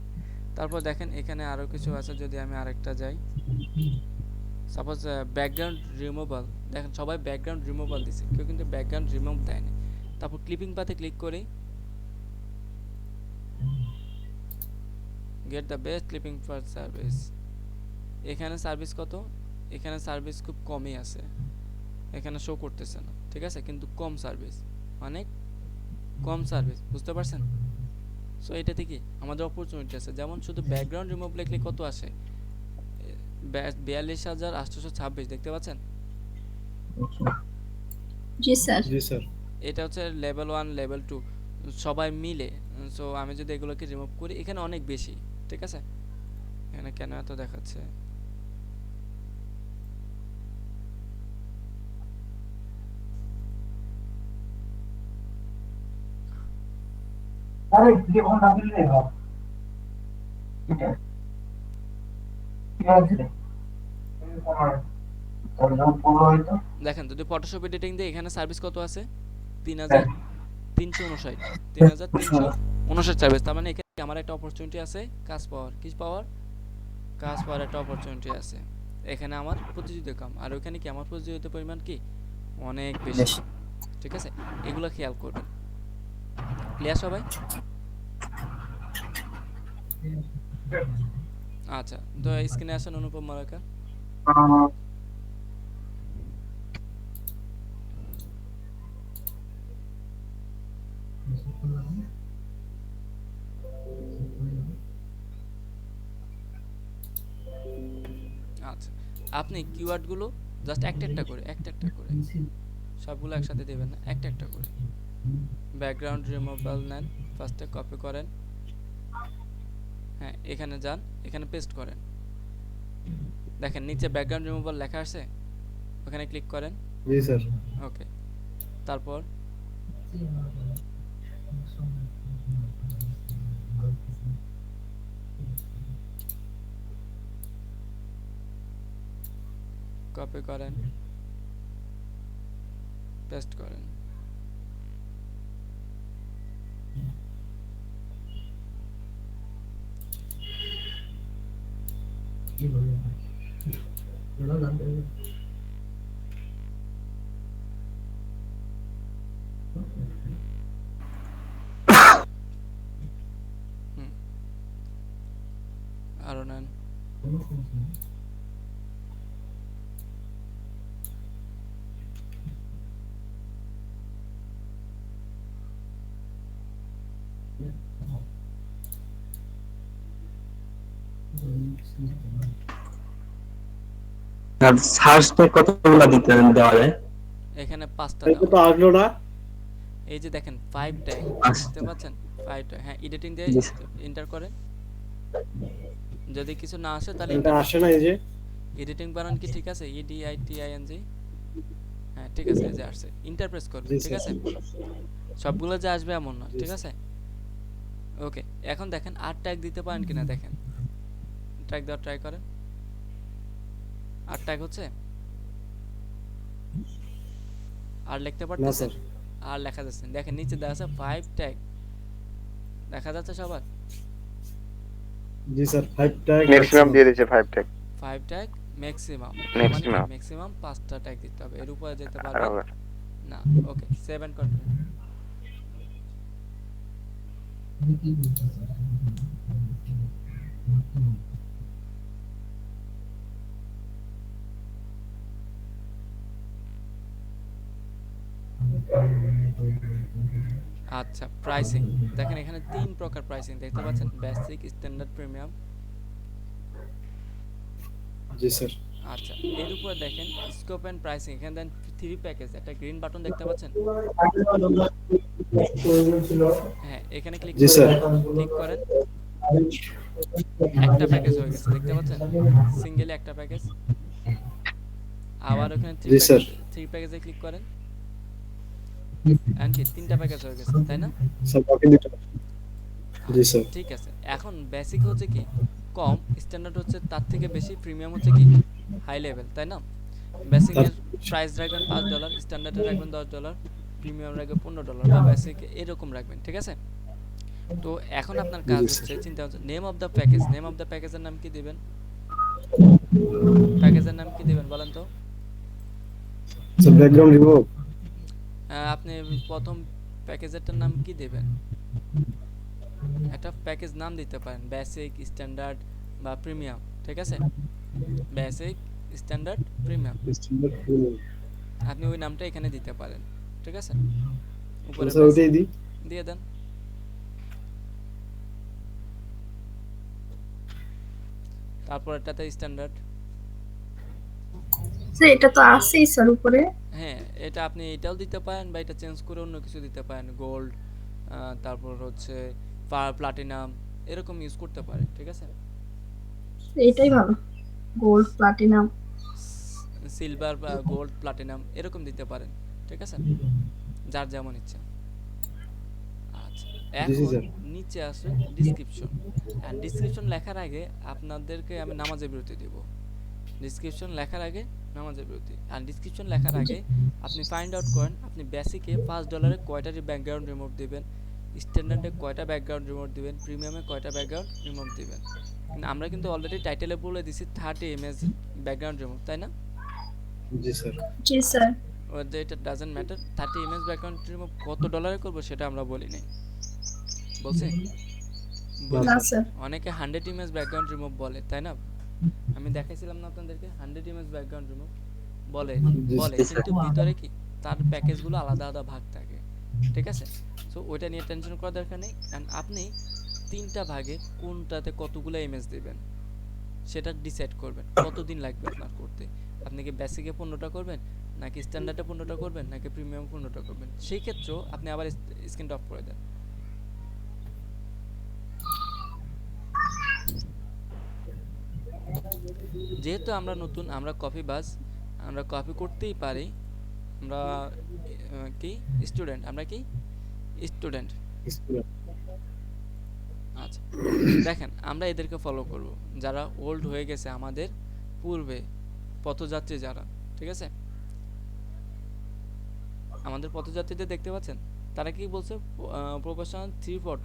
তারপর দেখেন এখানে আরো কিছু আছে, যদি আমি আরেকটা যাই, সাপোজ ব্যাকগ্রাউন্ড রিমুভাল, দেখেন সবাই ব্যাকগ্রাউন্ড রিমুভাল দিছে, কেউ কিন্তু ব্যাকগ্রাউন্ড রিমুভ দেয়নি। তারপর ক্লিপিং পাতে ক্লিক করি, get the best clipping for service. এখানে সার্ভিস কত? এখানে সার্ভিস খুব কমই আছে, এখানে শো করতেছে না, ঠিক আছে? কিন্তু কম সার্ভিস, অনেক কম সার্ভিস, বুঝতে পারছেন? সো এটাতে কি আমাদের অপরচুনিটি আছে। যেমন শুধু ব্যাকগ্রাউন্ড রিমুভ লিখলে কত আসে? 42,826 দেখতে পাচ্ছেন?
জি স্যার।
জি স্যার।
এটা হচ্ছে লেভেল 1 লেভেল 2 সবাই মিলে। সো আমি যদি এগুলোকে রিমুভ করি, এখানে অনেক বেশি, ঠিক আছে? এখানে কেন এত দেখাচ্ছে?
আরে কি কোন না দিলে হবে এটা কি আছে রে কোন পুরো হয়তো
দেখেন যদি ফটোশপ এডিটিং দিয়ে এখানে সার্ভিস কত আছে? 3,359, 3,359 সার্ভিস। তার মানে এখানে আমার একটা অপরচুনিটি আছে কাজ পাওয়ার। কি পাওয়ার? কাজ পাওয়ার একটা অপরচুনিটি আছে। এখানে আমার প্রতিযোগিতা কম, আর ওখানে কি আমার প্রতিযোগিতার পরিমাণ কি অনেক বেশি, ঠিক আছে? এগুলো খেয়াল করবেন। ক্লিয়ার সবাই? আচ্ছা, তো স্ক্রিনে আসেন অনুপম মালাকার। আচ্ছা, আপনি কিওয়ার্ডগুলো জাস্ট একটা একটা করে সবগুলো একসাথে দেবেন না, একটা একটা করে। ব্যাকগ্রাউন্ড রিমুভাল নেন, ফার্স্টে কপি করেন, হ্যাঁ এখানে যান, এখানে পেস্ট করেন। দেখেন নিচে ব্যাকগ্রাউন্ড রিমুভাল লেখা আছে, ওখানে ক্লিক করেন।
জি স্যার।
ওকে, তারপর কপি করেন, পেস্ট করেন। হুম, আরো নেন।
আর সার্চ ট্যাগ কতগুলো দেওয়া যায়?
এখানে 5টা
এই তো আসলো না।
এই যে দেখেন 5 ট্যাগ,
আচ্ছা।
বুঝতে পারছেন? 5 ট্যাগ, হ্যাঁ এডিটিং দিয়ে
জি স্যার।
এন্টার করেন। যদি কিছু না আসে তাহলে
এটা আসে না এই যে।
এডিটিং বানান কি ঠিক আছে? EDITING, হ্যাঁ ঠিক আছে, এই যে আসছে। ইন্টারপ্রেস করবেন,
জি
ঠিক
স্যার।
আছে? সবগুলো যে আসবে এমন না,
জি
ঠিক আছে? ওকে, এখন দেখেন আর ট্যাগ দিতে পারেন কিনা দেখেন। ট্যাগ দেওয়ার ট্রাই করেন। আর ট্যাগ হচ্ছে? আর লিখতে
না
পারতেছেন?
স্যার।
আর লেখা যাচ্ছে না। দেখেন নিচে দেওয়া আছে 5 ট্যাগ, দেখা যাচ্ছে সবার?
জি স্যার 5 ট্যাগ
ম্যাক্সিমাম দিয়ে দিয়েছে 5 ট্যাগ
5 ট্যাগ ম্যাক্সিমাম, মানে কি
ম্যাক্সিমাম
ম্যাক্সিমাম 5টা ট্যাগ দিতে হবে, এর উপরে যেতে পারবেন না। ওকে, 7 কন্টিনিউ। আচ্ছা, প্রাইসিং দেখেন এখানে 3 প্রকার প্রাইসিং দেখতে পাচ্ছেন, বেসিক, স্ট্যান্ডার্ড, প্রিমিয়াম।
জি স্যার।
আচ্ছা, এর উপরে দেখেন স্কোপ এন্ড প্রাইসিং, এখানে দেন 3 প্যাকেজ, একটা গ্রিন বাটন দেখতে পাচ্ছেন? হ্যাঁ, এখানে ক্লিক
জি
করেন,
স্যার।
ক্লিক করেন, একটা প্যাকেজ হয়ে গেছে দেখতে পাচ্ছেন? সিঙ্গেলি একটা প্যাকেজ। আবার ওখানে 3
জি স্যার।
প্যাকেজ, 3 প্যাকেজে ক্লিক করেন, এন্ড কি 3টা প্যাকেজ হয়ে গেছে, তাই না?
স্যার বাকি দুটো। জি স্যার।
ঠিক আছে, এখন বেসিক হচ্ছে কি কম, স্ট্যান্ডার্ড হচ্ছে তার থেকে বেশি, প্রিমিয়াম হচ্ছে কি হাই লেভেল, তাই না?
তার
বেসিকের প্রাইস রাখবেন $5, স্ট্যান্ডার্ডে রাখবেন $10, প্রিমিয়াম রাখবেন $15 বা বেসিক এরকম রাখবেন, ঠিক আছে? তো এখন আপনার কাজ
জি
হচ্ছে
স্যার।
চিন্তা হচ্ছে name of the package, name of the প্যাকেজের নাম কি দিবেন? প্যাকেজের নাম কি দিবেন বলেন তো?
Sir background remove.
আপনি প্রথম প্যাকেজেরটার নাম কি দেবেন? একটা প্যাকেজ নাম দিতে পারেন, বেসিক, স্ট্যান্ডার্ড বা প্রিমিয়াম, ঠিক আছে? বেসিক, স্ট্যান্ডার্ড, প্রিমিয়াম, আপনি ওই নামটা এখানে দিতে পারেন, ঠিক আছে? উপরে
স্যার
বেসিক
ওইটাই দিই।
দিয়ে দেন। তারপর এটাতে স্ট্যান্ডার্ড।
স্যার এটা তো আছেই স্যার উপরে।
হ্যাঁ, এটা আপনি এটাও দিতে পারেন বা এটা চেঞ্জ করে অন্য কিছু দিতে পারেন, গোল্ড, তারপর হচ্ছে প্লাটিনাম, এরকম ইউজ করতে পারেন, ঠিক আছে?
এটাই ভালো, গোল্ড প্লাটিনাম।
সিলভার বা গোল্ড, প্লাটিনাম এরকম দিতে পারেন, ঠিক আছে? যার যেমন ইচ্ছা। আচ্ছা,
জি জি
এখন
স্যার।
নিচে আসে ডিসক্রিপশন। এন্ড ডিসক্রিপশন লেখার আগে আপনাদেরকে আমি নামাজের বিরতি দেব। ডিসক্রিপশন লেখার আগে নামাজের বিরতি, আর ডিসক্রিপশন লেখার আগে আপনি ফাইন্ড আউট করেন আপনি বেসিকে $5 কয়টা ব্যাকগ্রাউন্ড রিমুভ দিবেন, স্ট্যান্ডার্ডে কয়টা ব্যাকগ্রাউন্ড রিমুভ দিবেন, প্রিমিয়ামে কয়টা ব্যাকগ্রাউন্ড রিমুভ দিবেন। কিন্তু আমরা কিন্তু অলরেডি টাইটেলে বলে দিছি 30 ইমেজ ব্যাকগ্রাউন্ড রিমুভ, তাই না?
জি স্যার।
জি
আচ্ছা,
স্যার।
ওদের এটা doesn't matter, 30 image background remove কত ডলারে করব সেটা আমরা বলি নাই, বলছি?
না
বলি
না
নাই।
স্যার।
স্যার।
অনেকে 100 ইমেজ ব্যাকগ্রাউন্ড রিমুভ বলে, তাই না? আমি দেখাইছিলাম না আপনাদেরকে 100 ইমেজ ব্যাকগ্রাউন্ড রিমুভ বলে,
জি
বলে
স্যার।
কিন্তু ভিতরে কি তার প্যাকেজগুলো আলাদা আলাদা ভাগ থাকে, ঠিক আছে? সো ওইটা নিয়ে টেনশন করার দরকার নেই। এন্ড আপনি তিনটা ভাগে কোনটাতে কতগুলো ইমেজ দিবেন সেটা ডিসাইড করবেন, কতদিন লাগবে আপনার করতে। আপনি কি বেসিকে 15টা করবেন, নাকি স্ট্যান্ডার্ডে 15টা করবেন, নাকি প্রিমিয়াম 15টা করবেন? সেই ক্ষেত্রেও আপনি আবার স্ক্রিনটা অফ করে দেন। যেহেতু আমরা নতুন, আমরা কপি বাজ, আমরা কপি করতেই পারি, আমরা কি স্টুডেন্ট, আমরা কি স্টুডেন্ট। আচ্ছা, দেখেন আমরা এদেরকে ফলো করব যারা ওল্ড হয়ে গেছে আমাদের পূর্বে, পথযাত্রী যারা, ঠিক আছে? আমাদের পথযাত্রীদের দেখতে পাচ্ছেন, তারা কি বলছে? Professional 3 photo